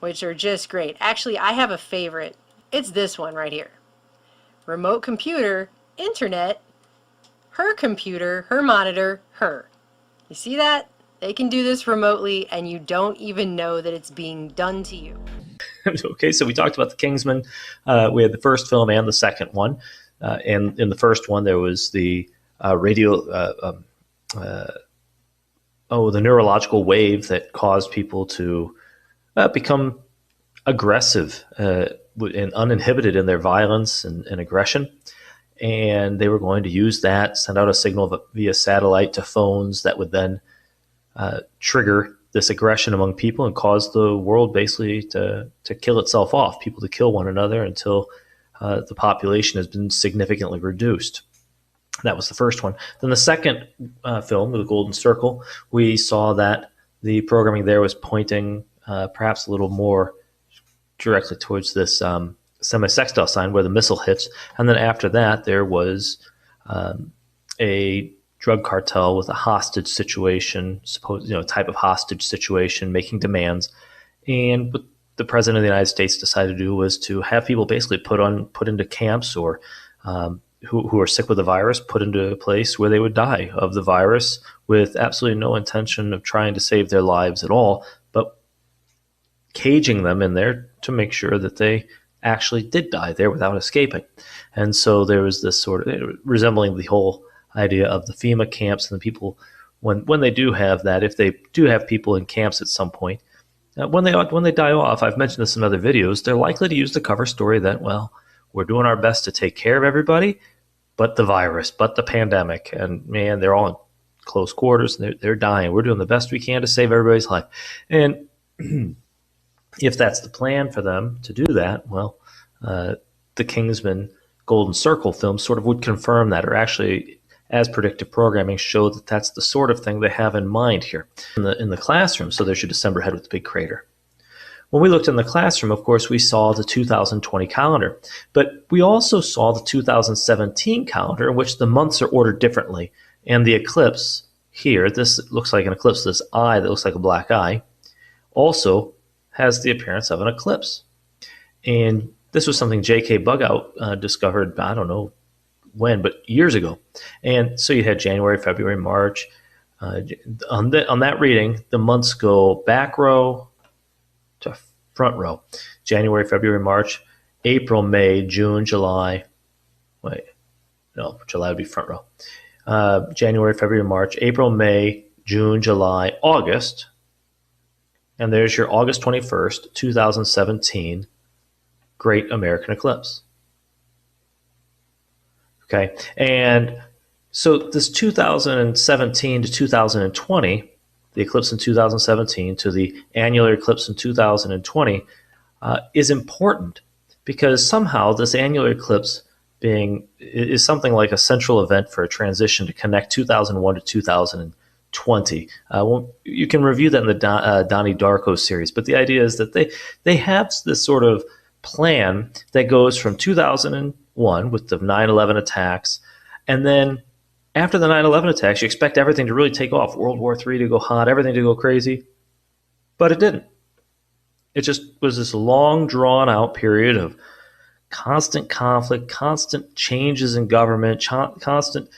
which are just great. Actually, I have a favorite. It's this one right here. Remote computer, internet, her computer, her monitor, her. You see that? They can do this remotely and you don't even know that it's being done to you. Okay, so we talked about the Kingsman. We had the first film and the second one. And in the first one, there was the the neurological wave that caused people to become aggressive and uninhibited in their violence and aggression. And they were going to use that, send out a signal via satellite to phones that would then trigger this aggression among people and cause the world basically to kill itself off, people to kill one another until the population has been significantly reduced. That was the first one. Then the second film, The Golden Circle, we saw that the programming there was pointing perhaps a little more directly towards this semi-sextile sign where the missile hits. And then after that, there was a drug cartel with a hostage situation, type of hostage situation, making demands. And what the president of the United States decided to do was to have people basically put into camps or who are sick with the virus, put into a place where they would die of the virus with absolutely no intention of trying to save their lives at all, but caging them in there to make sure that they actually did die there without escaping. And so there was this sort of resembling the whole idea of the FEMA camps and the people when they do have that, if they do have people in camps at some point, when they die off, I've mentioned this in other videos, they're likely to use the cover story that, well, we're doing our best to take care of everybody, but the virus, but the pandemic, and man, they're all in close quarters, and they're dying. We're doing the best we can to save everybody's life. And if that's the plan for them to do that, well, the Kingsman Golden Circle film sort of would confirm that, or actually, as predictive programming, show that that's the sort of thing they have in mind here in the classroom. So there's your December head with the big crater. When we looked in the classroom, of course, we saw the 2020 calendar, but we also saw the 2017 calendar in which the months are ordered differently. And the eclipse here, this looks like an eclipse, this eye that looks like a black eye, also has the appearance of an eclipse. And this was something J.K. Bugout discovered, I don't know when, but years ago. And so you had January, February, March. On that reading, the months go back row to front row. January, February, March, April, May, June, July. July would be front row. January, February, March, April, May, June, July, August. And there's your August 21st, 2017 Great American Eclipse. Okay, and so this 2017 to 2020, the eclipse in 2017 to the annular eclipse in 2020 is important because somehow this annular eclipse is something like a central event for a transition to connect 2001 to 2020. You can review that in the Donnie Darko series, but the idea is that they have this sort of plan that goes from 2001 with the 9/11 attacks, and then after the 9/11 attacks, you expect everything to really take off, World War III to go hot, everything to go crazy, but it didn't. It just was this long, drawn-out period of constant conflict, constant changes in government, constant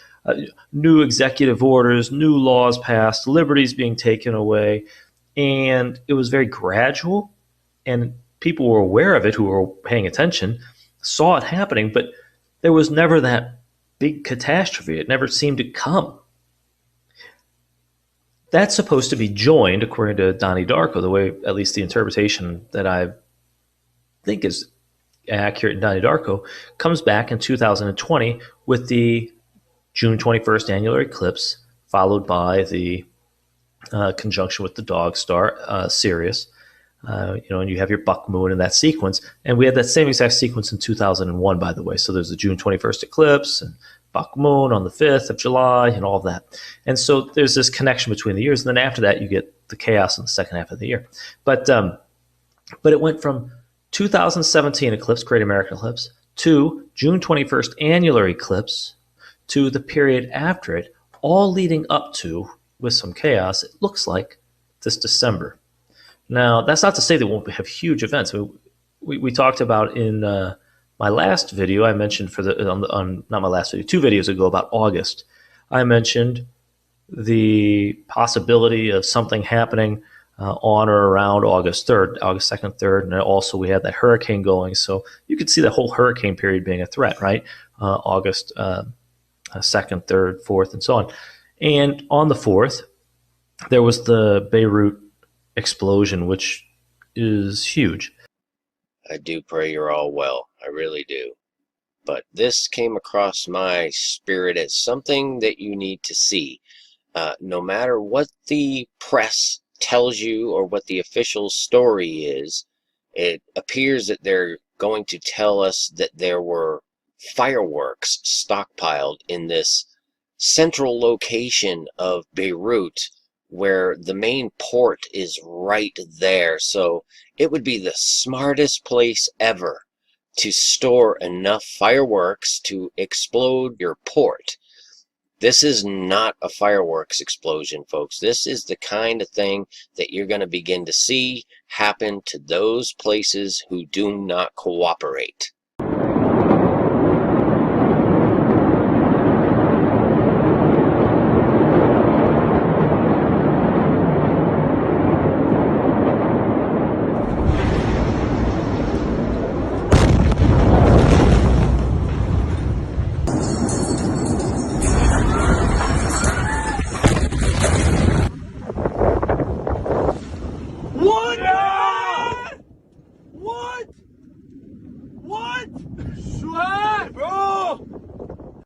new executive orders, new laws passed, liberties being taken away, and it was very gradual, and people were aware of it who were paying attention, saw it happening, but there was never that big catastrophe. It never seemed to come. That's supposed to be joined, according to Donnie Darko, the way, at least the interpretation that I think is accurate in Donnie Darko, comes back in 2020 with the June 21st annular eclipse, followed by the conjunction with the dog star, Sirius, and you have your buck moon in that sequence. And we had that same exact sequence in 2001, by the way. So there's the June 21st eclipse and buck moon on the 5th of July and all of that. And so there's this connection between the years. And then after that, you get the chaos in the second half of the year. But it went from 2017 eclipse, Great American Eclipse, to June 21st annular eclipse, to the period after it, all leading up to, with some chaos, it looks like this December. Now, that's not to say that we won't have huge events. We talked about in my last video, I mentioned not my last video, 2 videos ago about August. I mentioned the possibility of something happening on or around August 3rd, August 2nd, 3rd, and also we had that hurricane going. So you could see the whole hurricane period being a threat, right? August 2nd, 3rd, 4th, and so on. And on the 4th, there was the Beirut explosion, which is huge. I do pray you're all well. I really do. But this came across my spirit as something that you need to see. No matter what the press tells you or what the official story is, it appears that they're going to tell us that there were fireworks stockpiled in this central location of Beirut, where the main port is right there. So it would be the smartest place ever to store enough fireworks to explode your port. This is not a fireworks explosion, folks. This is the kind of thing that you're going to begin to see happen to those places who do not cooperate.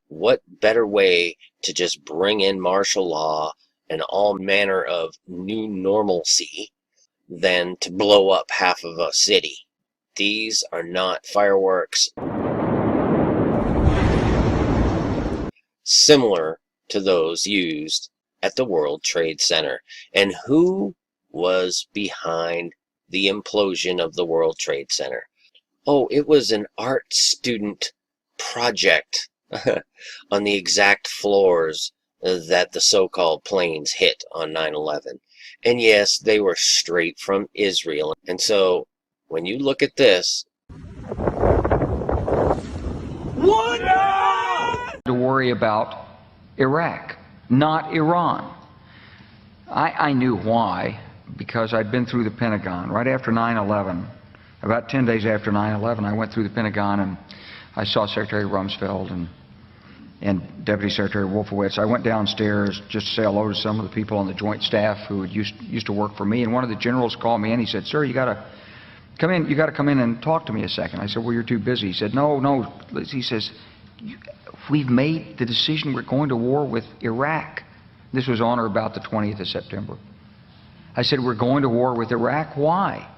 What better way to just bring in martial law and all manner of new normalcy than to blow up half of a city? These are not fireworks. Similar to those used at the World Trade Center. And who was behind the implosion of the World Trade Center? Oh, it was an art student project on the exact floors that the so-called planes hit on 9/11. And yes, they were straight from Israel. And so when you look at this, to worry about Iraq, not Iran. I knew why, because I'd been through the Pentagon right after 9/11. About 10 days after 9/11, I went through the Pentagon and I saw Secretary Rumsfeld and Deputy Secretary Wolfowitz. I went downstairs just to say hello to some of the people on the Joint Staff who had used to work for me. And one of the generals called me in. He said, "Sir, you got to come in. You got to come in and talk to me a second." I said, "Well, you're too busy." He said, "No." He says, "We've made the decision. We're going to war with Iraq." This was on or about the 20th of September. I said, "We're going to war with Iraq. Why?"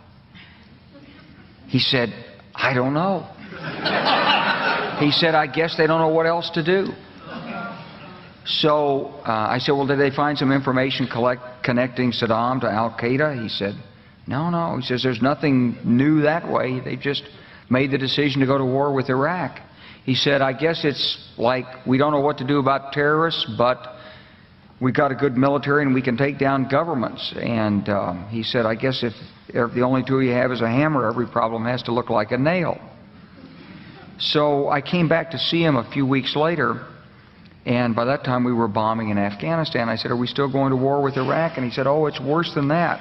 He said, "I don't know." He said, "I guess they don't know what else to do." So I said, "Well, did they find some information connecting Saddam to Al-Qaeda?" He said, No. He says, "There's nothing new that way. They just made the decision to go to war with Iraq." He said, "I guess it's like we don't know what to do about terrorists, but we've got a good military and we can take down governments." And he said, "I guess if the only tool you have is a hammer, every problem has to look like a nail." So I came back to see him a few weeks later, and by that time we were bombing in Afghanistan. I said, "Are we still going to war with Iraq?" And he said, "Oh, it's worse than that."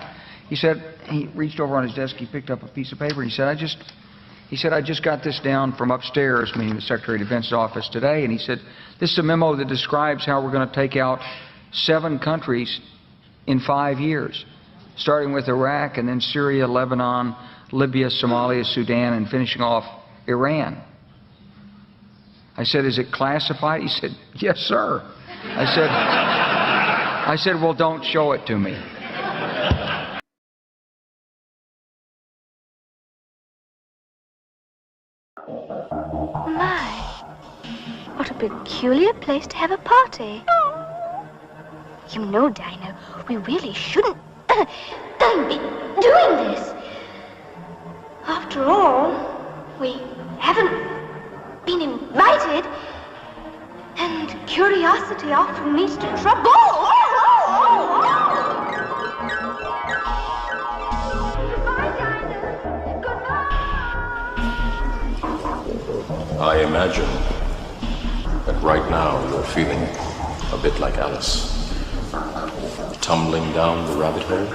He said, he reached over on his desk, he picked up a piece of paper, and he said, I just got this down from upstairs," meaning the Secretary of Defense's office today, and he said, "This is a memo that describes how we're going to take out 7 countries in 5 years, starting with Iraq and then Syria, Lebanon, Libya, Somalia, Sudan, and finishing off Iran." I said, "Is it classified?" He said, "Yes, sir." I said, "Well, don't show it to me." peculiar place to have a party. You know, Dino, we really shouldn't be doing this. After all, we haven't been invited, and curiosity often leads to trouble. I imagine that right now you're feeling a bit like Alice. Tumbling down the rabbit hole?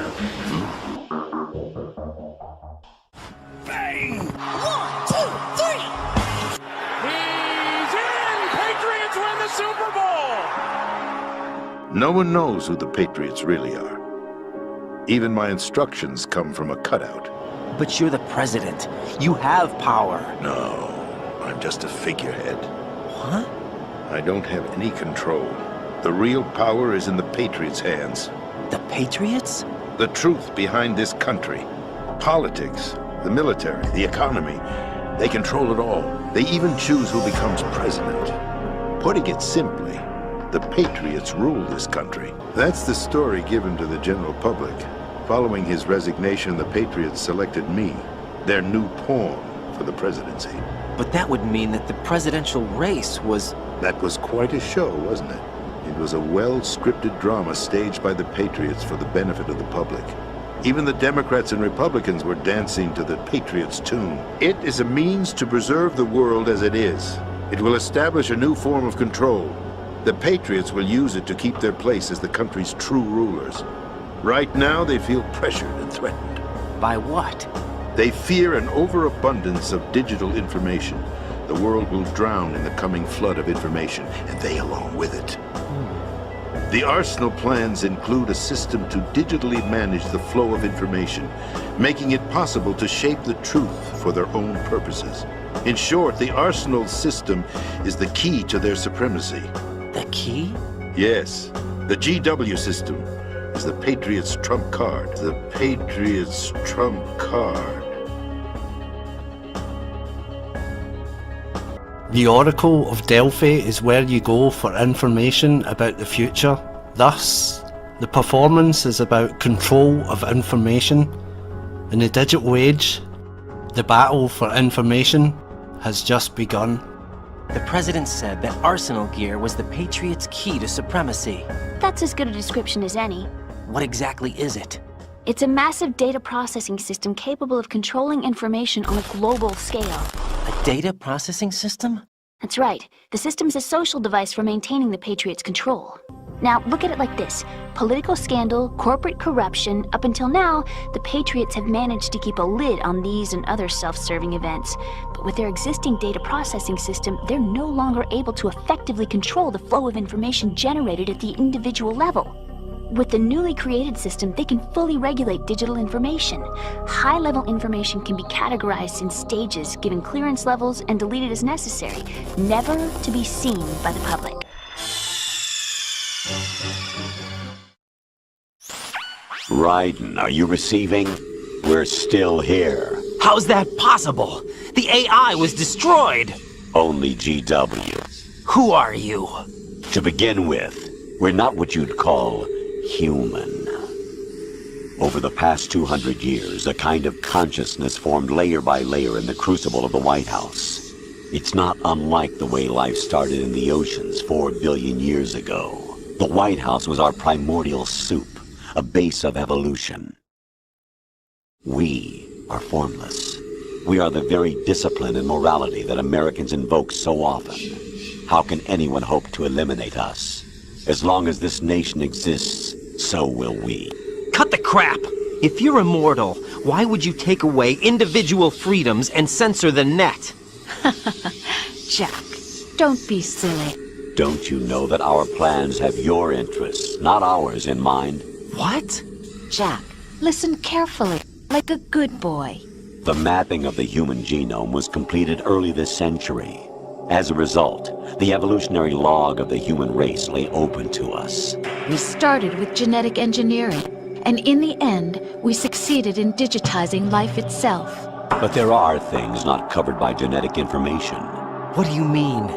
Bang! 1, 2, 3! He's in! Patriots win the Super Bowl! No one knows who the Patriots really are. Even my instructions come from a cutout. But you're the president. You have power. No, I'm just a figurehead. What? I don't have any control. The real power is in the Patriots' hands. The Patriots? The truth behind this country. Politics, the military, the economy. They control it all. They even choose who becomes president. Putting it simply, the Patriots rule this country. That's the story given to the general public. Following his resignation, the Patriots selected me, their new pawn for the presidency. But that would mean that the presidential race was... That was quite a show, wasn't it? It was a well-scripted drama staged by the Patriots for the benefit of the public. Even the Democrats and Republicans were dancing to the Patriots' tune. It is a means to preserve the world as it is. It will establish a new form of control. The Patriots will use it to keep their place as the country's true rulers. Right now, they feel pressured and threatened. By what? They fear an overabundance of digital information. The world will drown in the coming flood of information, and they along with it. The arsenal plans include a system to digitally manage the flow of information, making it possible to shape the truth for their own purposes. In short, the arsenal system is the key to their supremacy. The key? Yes. The GW system is the Patriots' trump card. The Patriots' trump card. The Oracle of Delphi is where you go for information about the future. Thus, the performance is about control of information. In the digital age, the battle for information has just begun. The president said that arsenal gear was the Patriots' key to supremacy. That's as good a description as any. What exactly is it? It's a massive data processing system capable of controlling information on a global scale. A data processing system? That's right. The system's a social device for maintaining the Patriots' control. Now, look at it like this. Political scandal, corporate corruption, up until now, the Patriots have managed to keep a lid on these and other self-serving events. But with their existing data processing system, they're no longer able to effectively control the flow of information generated at the individual level. With the newly created system, they can fully regulate digital information. High-level information can be categorized in stages, given clearance levels, and deleted as necessary, never to be seen by the public. Raiden, are you receiving? We're still here. How's that possible? The AI was destroyed! Only GW. Who are you? To begin with, we're not what you'd call human. Over the past 200 years, a kind of consciousness formed layer by layer in the crucible of the White House. It's not unlike the way life started in the oceans 4 billion years ago. The White House was our primordial soup, a base of evolution. We are formless. We are the very discipline and morality that Americans invoke so often. How can anyone hope to eliminate us? As long as this nation exists, so will we. Cut the crap! If you're immortal, why would you take away individual freedoms and censor the net? Jack, don't be silly. Don't you know that our plans have your interests, not ours, in mind? What? Jack, listen carefully, like a good boy. The mapping of the human genome was completed early this century. As a result, the evolutionary log of the human race lay open to us. We started with genetic engineering, and in the end, we succeeded in digitizing life itself. But there are things not covered by genetic information. What do you mean?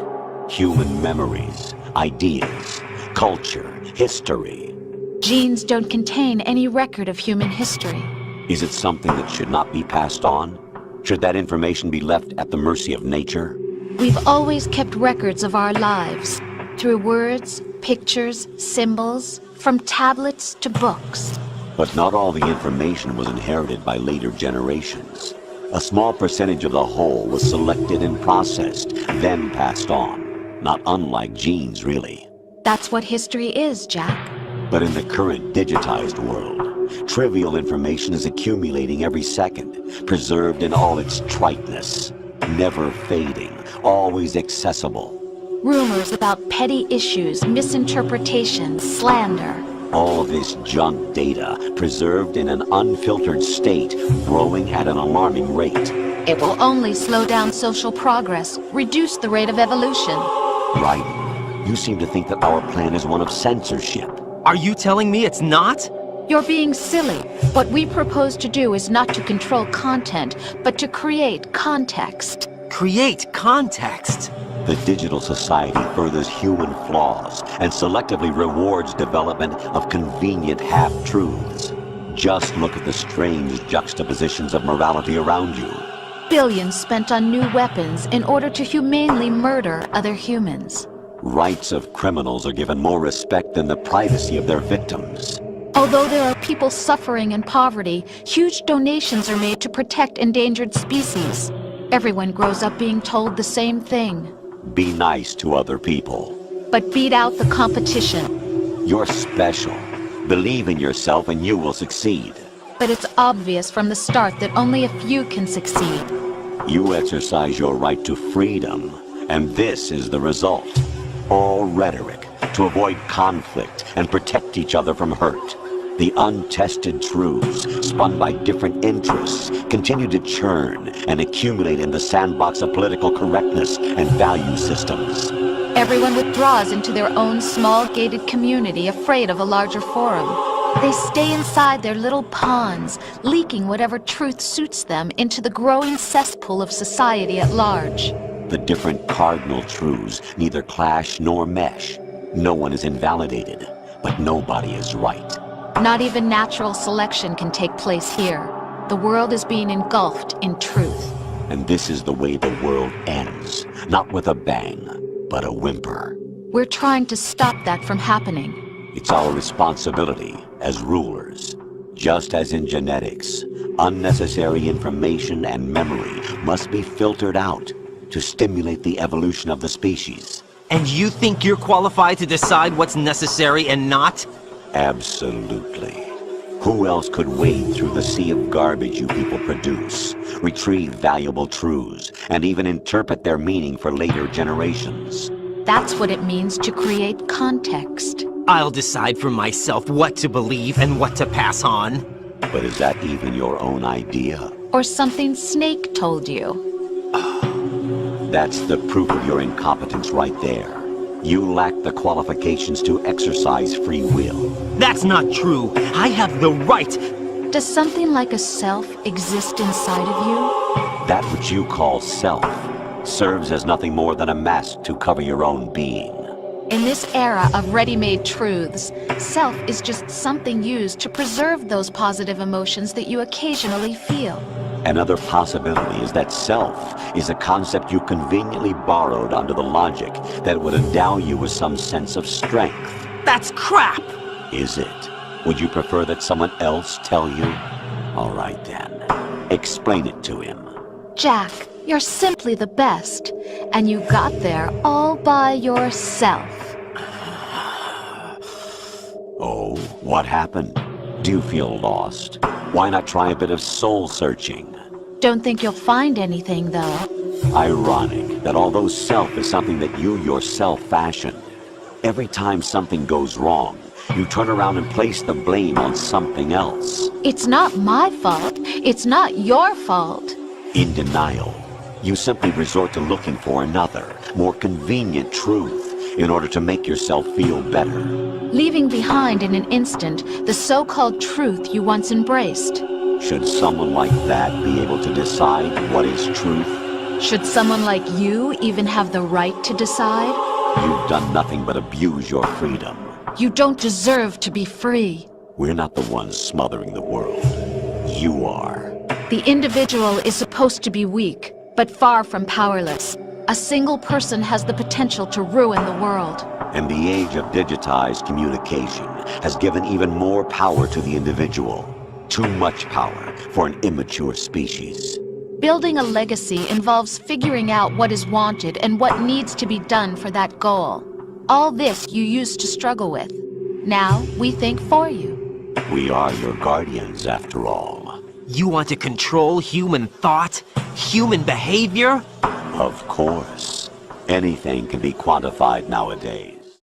Human memories, ideas, culture, history. Genes don't contain any record of human history. Is it something that should not be passed on? Should that information be left at the mercy of nature? We've always kept records of our lives, through words, pictures, symbols, from tablets to books. But not all the information was inherited by later generations. A small percentage of the whole was selected and processed, then passed on. Not unlike genes, really. That's what history is, Jack. But in the current digitized world, trivial information is accumulating every second, preserved in all its triteness, never fading, always accessible. Rumors about petty issues, misinterpretations, slander. All this junk data, preserved in an unfiltered state, growing at an alarming rate. It will only slow down social progress, reduce the rate of evolution. Right. You seem to think that our plan is one of censorship. Are you telling me it's not? You're being silly. What we propose to do is not to control content, but to create context. Create context? The digital society furthers human flaws and selectively rewards development of convenient half-truths. Just look at the strange juxtapositions of morality around you. Billions spent on new weapons in order to humanely murder other humans. Rights of criminals are given more respect than the privacy of their victims. Although there are people suffering in poverty, huge donations are made to protect endangered species. Everyone grows up being told the same thing. Be nice to other people. But beat out the competition. You're special. Believe in yourself and you will succeed. But it's obvious from the start that only a few can succeed. You exercise your right to freedom, and this is the result. All rhetoric to avoid conflict and protect each other from hurt. The untested truths, spun by different interests, continue to churn and accumulate in the sandbox of political correctness and value systems. Everyone withdraws into their own small gated community, afraid of a larger forum. They stay inside their little ponds, leaking whatever truth suits them into the growing cesspool of society at large. The different cardinal truths neither clash nor mesh. No one is invalidated, but nobody is right. Not even natural selection can take place here. The world is being engulfed in truth. And this is the way the world ends, not with a bang, but a whimper. We're trying to stop that from happening. It's our responsibility as rulers. Just as in genetics, unnecessary information and memory must be filtered out to stimulate the evolution of the species. And you think you're qualified to decide what's necessary and not? Absolutely. Who else could wade through the sea of garbage you people produce, retrieve valuable truths, and even interpret their meaning for later generations? That's what it means to create context. I'll decide for myself what to believe and what to pass on. But is that even your own idea? Or something Snake told you? That's the proof of your incompetence right there. You lack the qualifications to exercise free will. That's not true. I have the right. Does something like a self exist inside of you? That which you call self serves as nothing more than a mask to cover your own being. In this era of ready-made truths, self is just something used to preserve those positive emotions that you occasionally feel. Another possibility is that self is a concept you conveniently borrowed under the logic that would endow you with some sense of strength. That's crap! Is it? Would you prefer that someone else tell you? All right then. Explain it to him. Jack, you're simply the best, and you got there all by yourself. Oh, what happened? Do you feel lost? Why not try a bit of soul-searching? Don't think you'll find anything, though. Ironic that although self is something that you yourself fashioned, every time something goes wrong, you turn around and place the blame on something else. It's not my fault. It's not your fault. In denial, you simply resort to looking for another, more convenient truth in order to make yourself feel better. Leaving behind in an instant the so-called truth you once embraced. Should someone like that be able to decide what is truth? Should someone like you even have the right to decide? You've done nothing but abuse your freedom. You don't deserve to be free. We're not the ones smothering the world. You are. The individual is supposed to be weak, but far from powerless. A single person has the potential to ruin the world. And the age of digitized communication has given even more power to the individual. Too much power for an immature species. Building a legacy involves figuring out what is wanted and what needs to be done for that goal. All this you used to struggle with. Now we think for you. We are your guardians, after all. You want to control human thought? Human behavior? Of course. Anything can be quantified nowadays.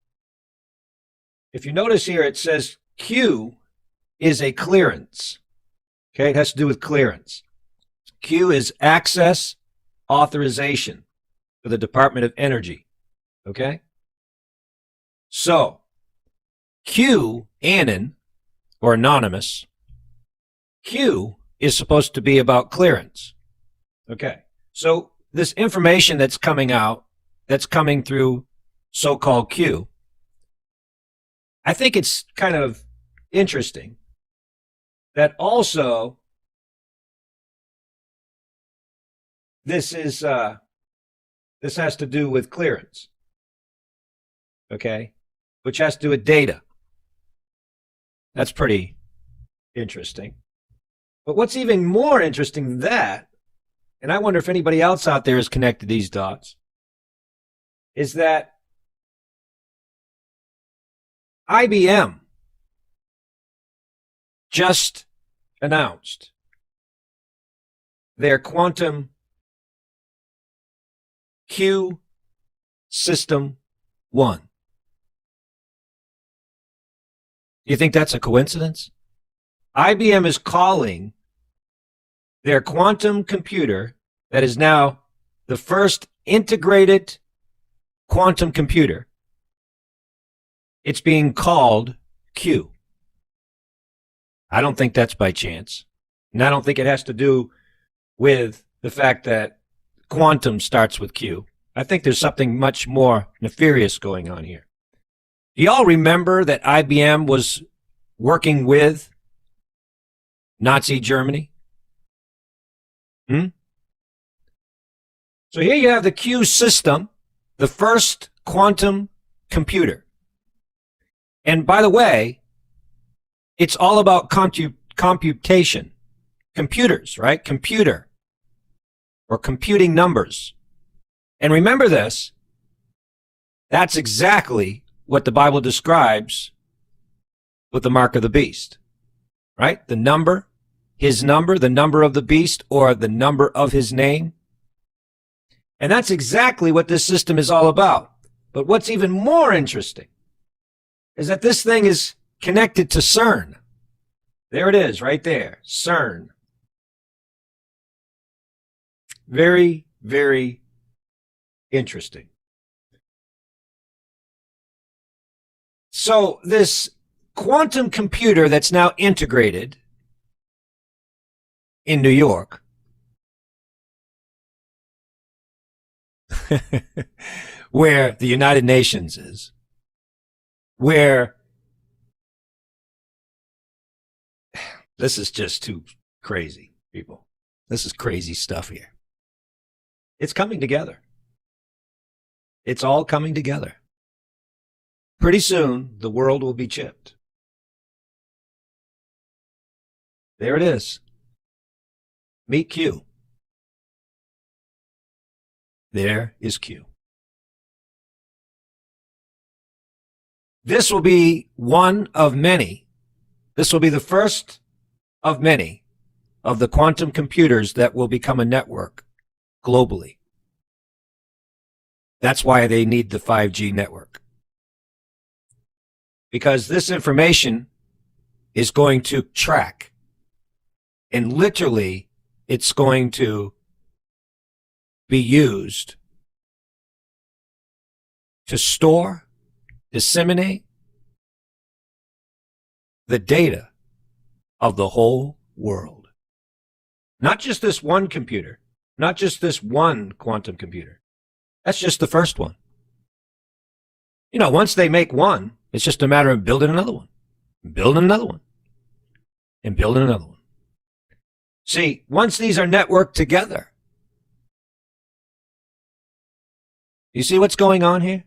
If you notice here, it says Q is a clearance. Okay, it has to do with clearance. Q is access authorization for the Department of Energy. Okay? So, Q, Anon, or anonymous, Q is supposed to be about clearance. Okay, so this information that's coming out, that's coming through so-called Q, I think it's kind of interesting that also this has to do with clearance, okay, which has to do with data. That's pretty interesting. But what's even more interesting than that, and I wonder if anybody else out there has connected these dots, is that IBM just announced their quantum Q System 1. Do you think that's a coincidence? IBM is calling their quantum computer, that is now the first integrated quantum computer, it's being called Q. I don't think that's by chance. And I don't think it has to do with the fact that quantum starts with Q. I think there's something much more nefarious going on here. Do y'all remember that IBM was working with Nazi Germany? So here you have the Q system, the first quantum computer. And by the way, it's all about computation. Computers, right? Computer. Or computing numbers. And remember this, that's exactly what the Bible describes with the mark of the beast. Right? The number, his number, the number of the beast, or the number of his name. And that's exactly what this system is all about. But what's even more interesting is that this thing is connected to CERN. There it is, right there, CERN. Very, very interesting. So this quantum computer that's now integrated in New York, where the United Nations is, where this is just too crazy, people. This is crazy stuff here. It's coming together. It's all coming together. Pretty soon, the world will be chipped. There it is. Meet Q. There is Q. This will be one of many. This will be the first of many of the quantum computers that will become a network globally. That's why they need the 5G network. Because this information is going to track. And literally, it's going to be used to store, disseminate the data of the whole world. Not just this one computer, Not just this one quantum computer. That's just the first one. You know, once they make one, it's just a matter of building another one, building another one, and building another one. See, once these are networked together, you see what's going on here?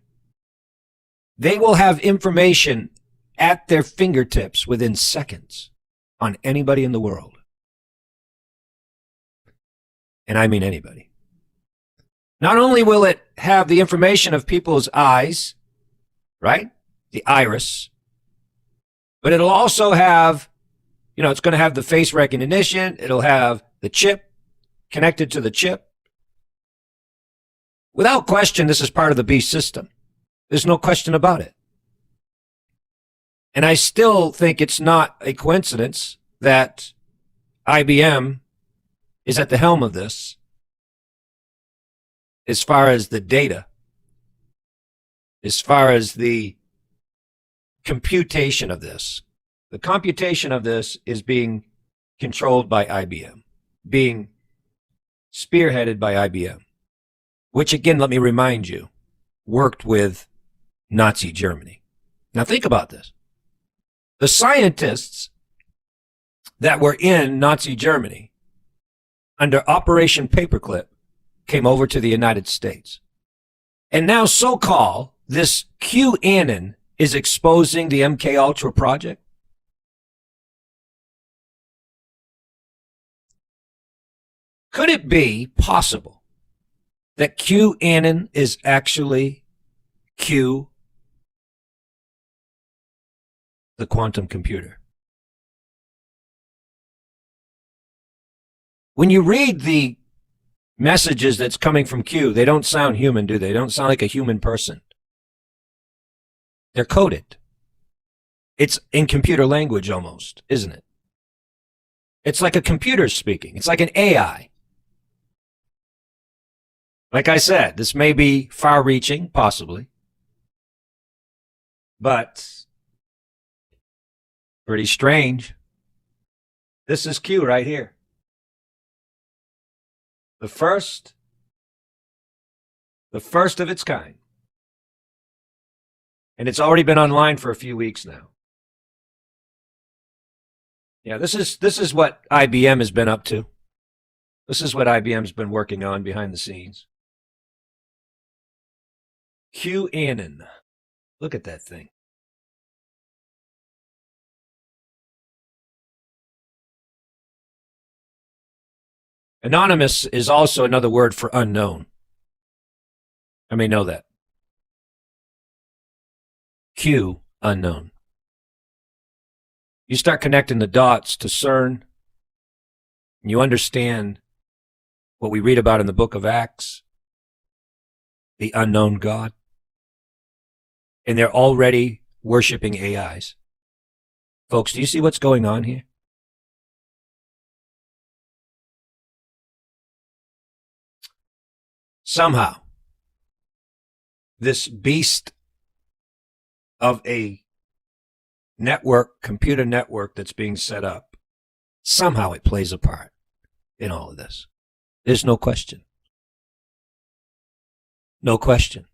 They will have information at their fingertips within seconds on anybody in the world. And I mean anybody. Not only will it have the information of people's eyes, right? The iris, but it'll also have, you know, it's going to have the face recognition. It'll have the chip connected to the chip. Without question, this is part of the beast system. There's no question about it. And I still think it's not a coincidence that IBM is at the helm of this as far as the data, as far as the computation of this. The computation of this is being controlled by IBM, being spearheaded by IBM, which again, let me remind you, worked with Nazi Germany. Now think about this. The scientists that were in Nazi Germany under Operation Paperclip came over to the United States. And now so-called this QAnon is exposing the MK Ultra project. Could it be possible that QAnon is actually Q, the quantum computer? When you read the messages that's coming from Q, they don't sound human, do they? They don't sound like a human person. They're coded. It's in computer language almost, isn't it? It's like a computer speaking. It's like an AI. Like I said, this may be far-reaching, possibly, but pretty strange. This is Q right here. The first of its kind. And it's already been online for a few weeks now. Yeah, this is what IBM has been up to. This is what IBM's been working on behind the scenes. QAnon. Look at that thing. Anonymous is also another word for unknown. I may know that. Q, unknown. You start connecting the dots to CERN, and you understand what we read about in the book of Acts, the unknown God. And they're already worshiping AIs. Folks, do you see what's going on here? Somehow, this beast of a network, computer network that's being set up, somehow it plays a part in all of this. There's no question. No question.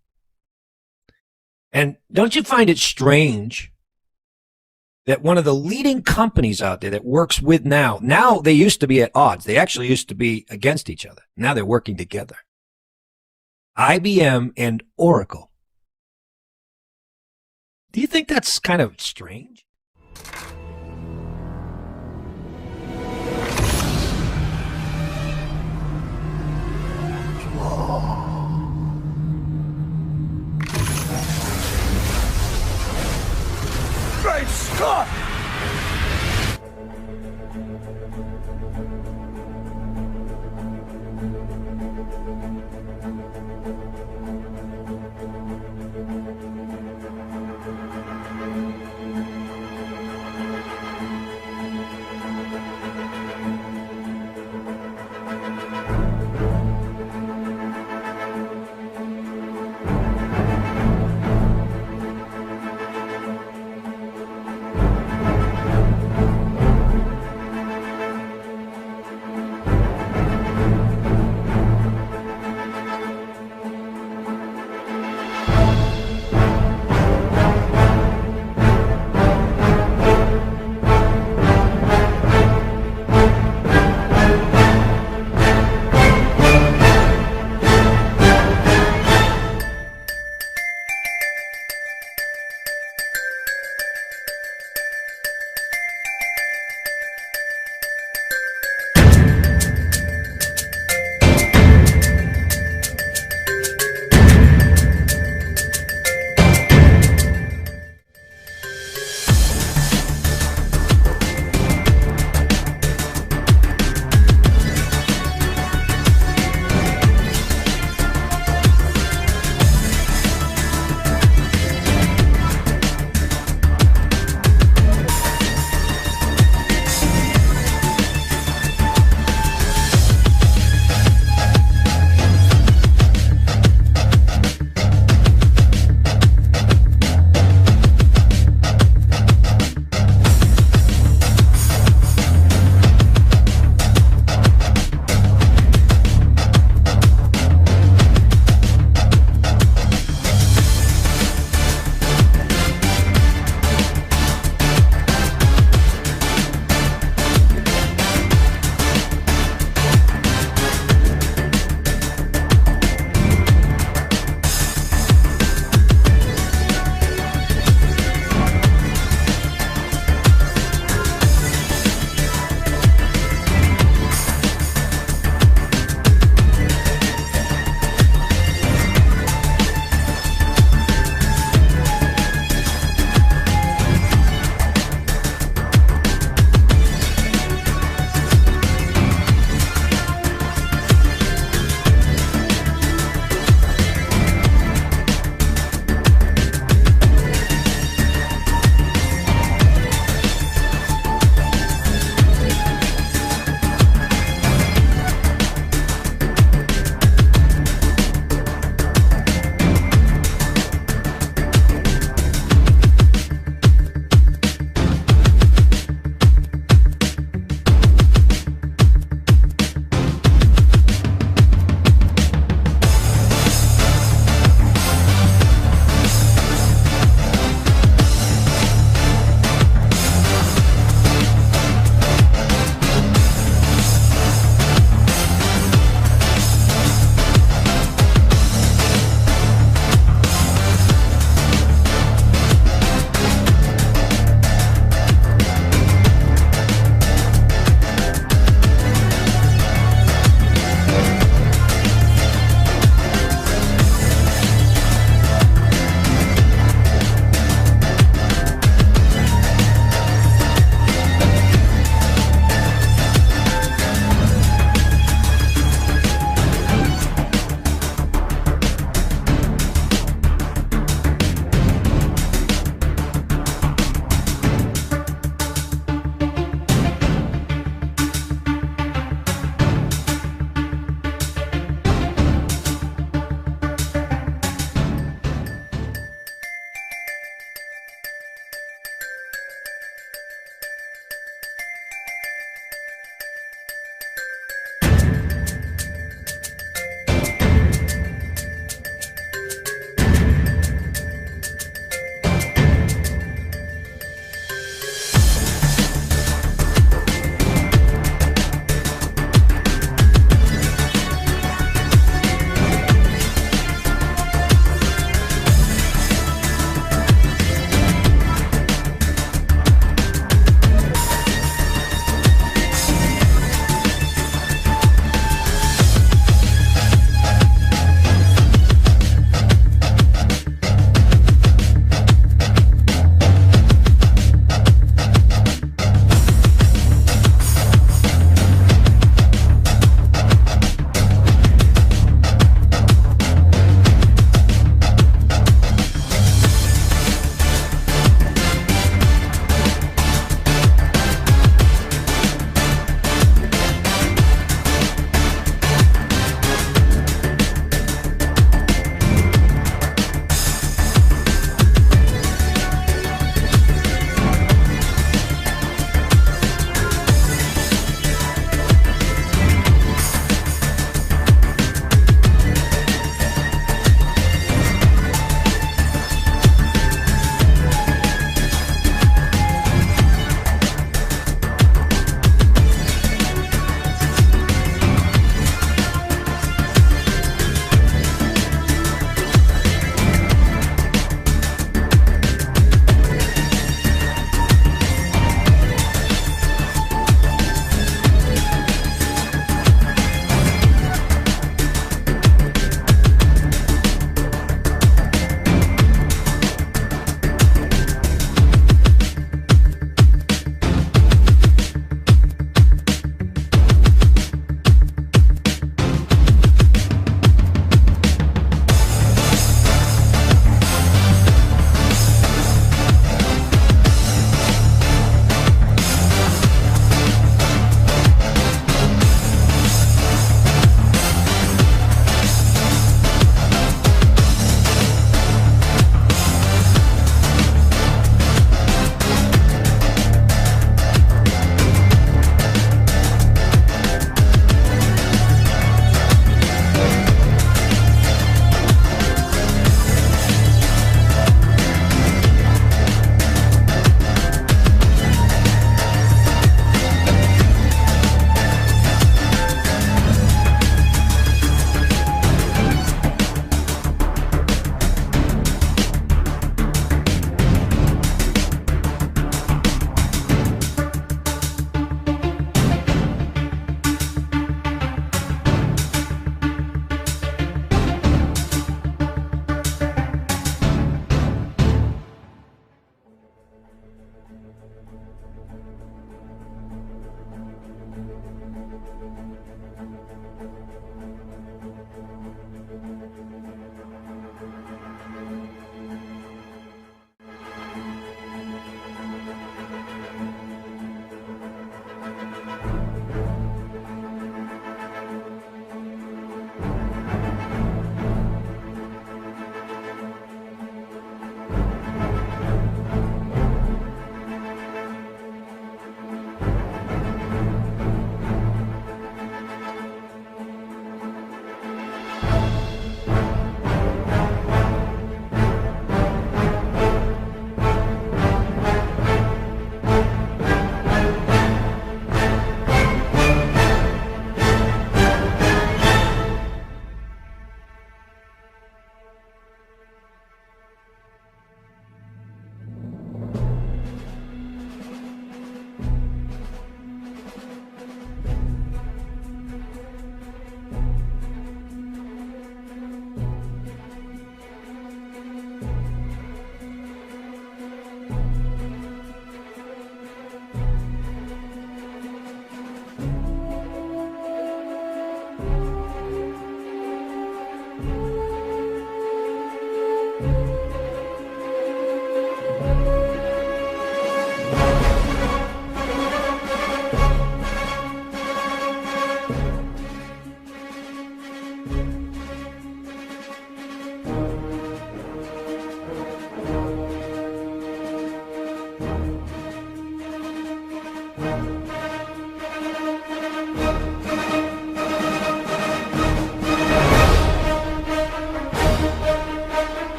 And don't you find it strange that one of the leading companies out there that works with now they used to be at odds. They actually used to be against each other. Now they're working together. IBM and Oracle. Do you think that's kind of strange? Great Scott!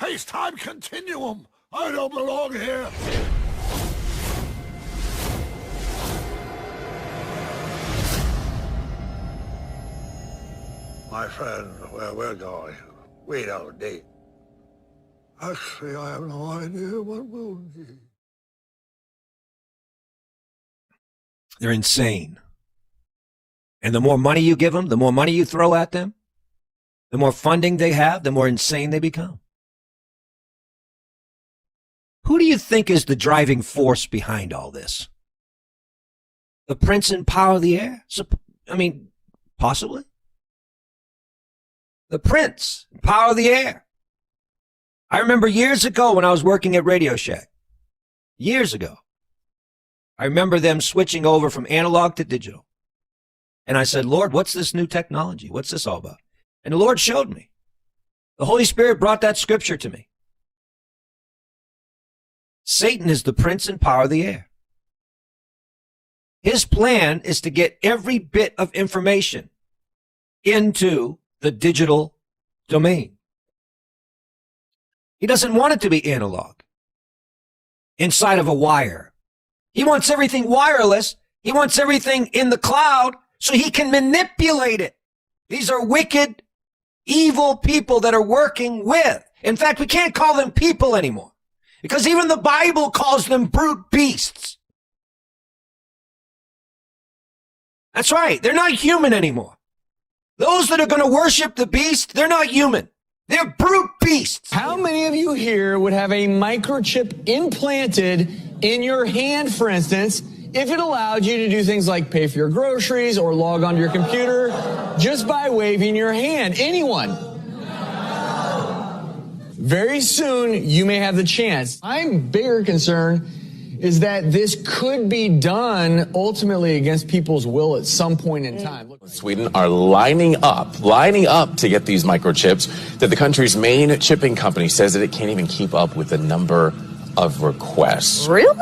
space-time continuum. I don't belong here. My friend, where we're going, we don't need. Actually, I have no idea what we'll need. They're insane. And the more money you give them, the more money you throw at them, the more funding they have, the more insane they become. Who do you think is the driving force behind all this? The prince and power of the air? I mean, possibly. The prince, power of the air. I remember years ago when I was working at Radio Shack. Years ago. I remember them switching over from analog to digital. And I said, Lord, what's this new technology? What's this all about? And the Lord showed me. The Holy Spirit brought that scripture to me. Satan is the prince and power of the air. His plan is to get every bit of information into the digital domain. He doesn't want it to be analog, inside of a wire. He wants everything wireless. He wants everything in the cloud so he can manipulate it. These are wicked, evil people that are working with. In fact, we can't call them people anymore because even the Bible calls them brute beasts. That's right. They're not human anymore. Those that are going to worship the beast, they're not human. They're brute beasts. How many of you here would have a microchip implanted in your hand, for instance, if it allowed you to do things like pay for your groceries or log onto your computer just by waving your hand? Anyone? Very soon, you may have the chance. My bigger concern is that this could be done ultimately against people's will at some point in time. Sweden are lining up to get these microchips that the country's main chipping company says that it can't even keep up with the number of requests. Really?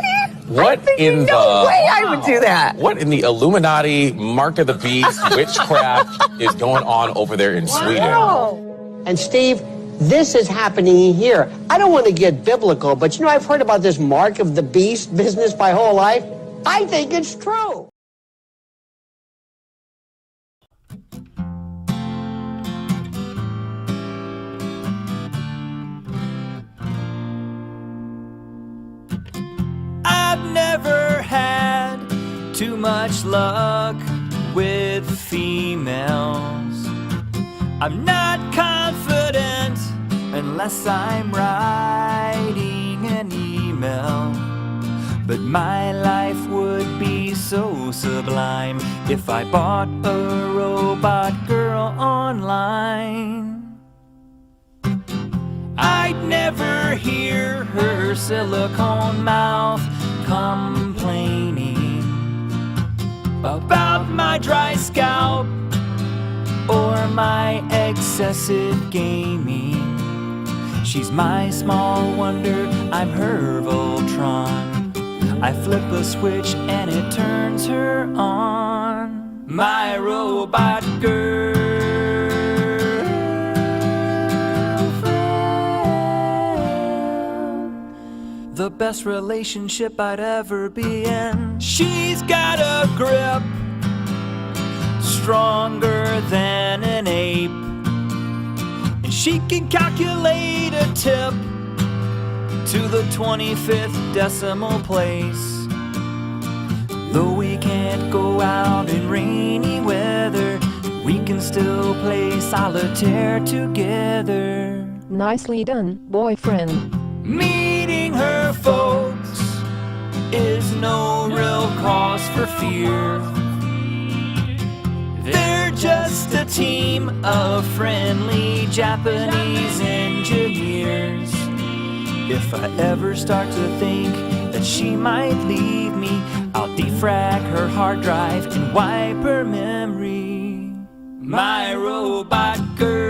What in no the way I would do that. What in the Illuminati, mark of the beast, witchcraft is going on over there in Sweden? And Steve, this is happening here. I don't want to get biblical, but you know, I've heard about this mark of the beast business my whole life. I think it's true. I've never had too much luck with females. I'm not confident unless I'm writing an email. But my life would be so sublime if I bought a robot girl online. I'd never hear her silicone mouth complaining about my dry scalp or my excessive gaming. She's my small wonder, I'm her Voltron. I flip a switch and it turns her on. My robot girlfriend, the best relationship I'd ever be in. She's got a grip stronger than an ape, and she can calculate a tip to the 25th decimal place. Though we can't go out in rainy weather, we can still play solitaire together. Nicely done, boyfriend. Meeting her folks is no real cause for fear. They're just a team of friendly Japanese engineers. If I ever start to think that she might leave me, I'll defrag her hard drive and wipe her memory. My robot girlfriend,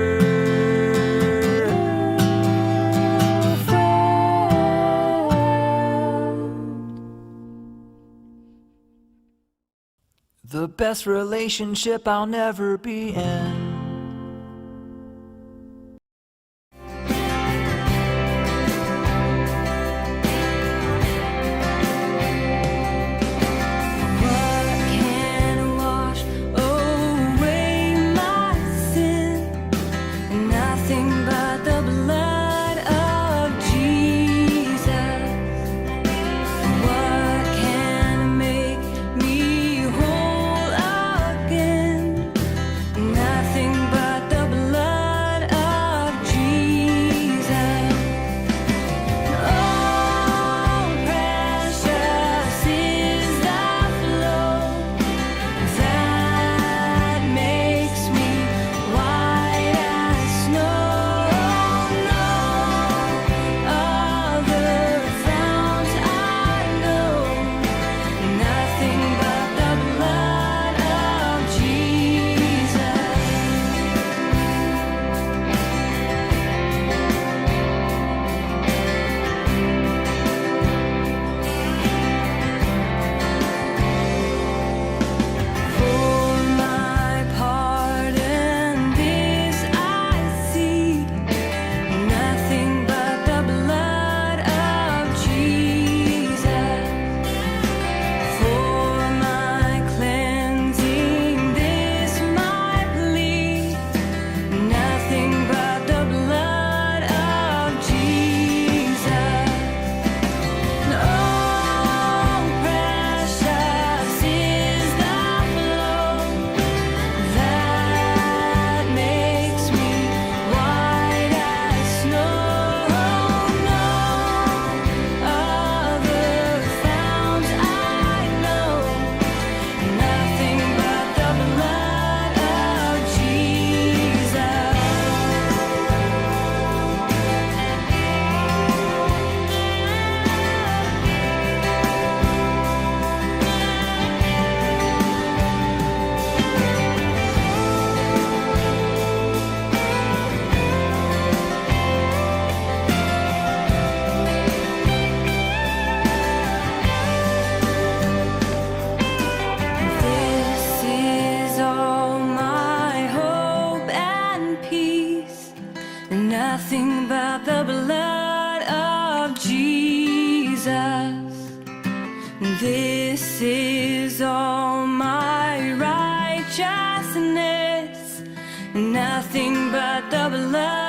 the best relationship I'll never be in. This is all my righteousness, nothing but the blood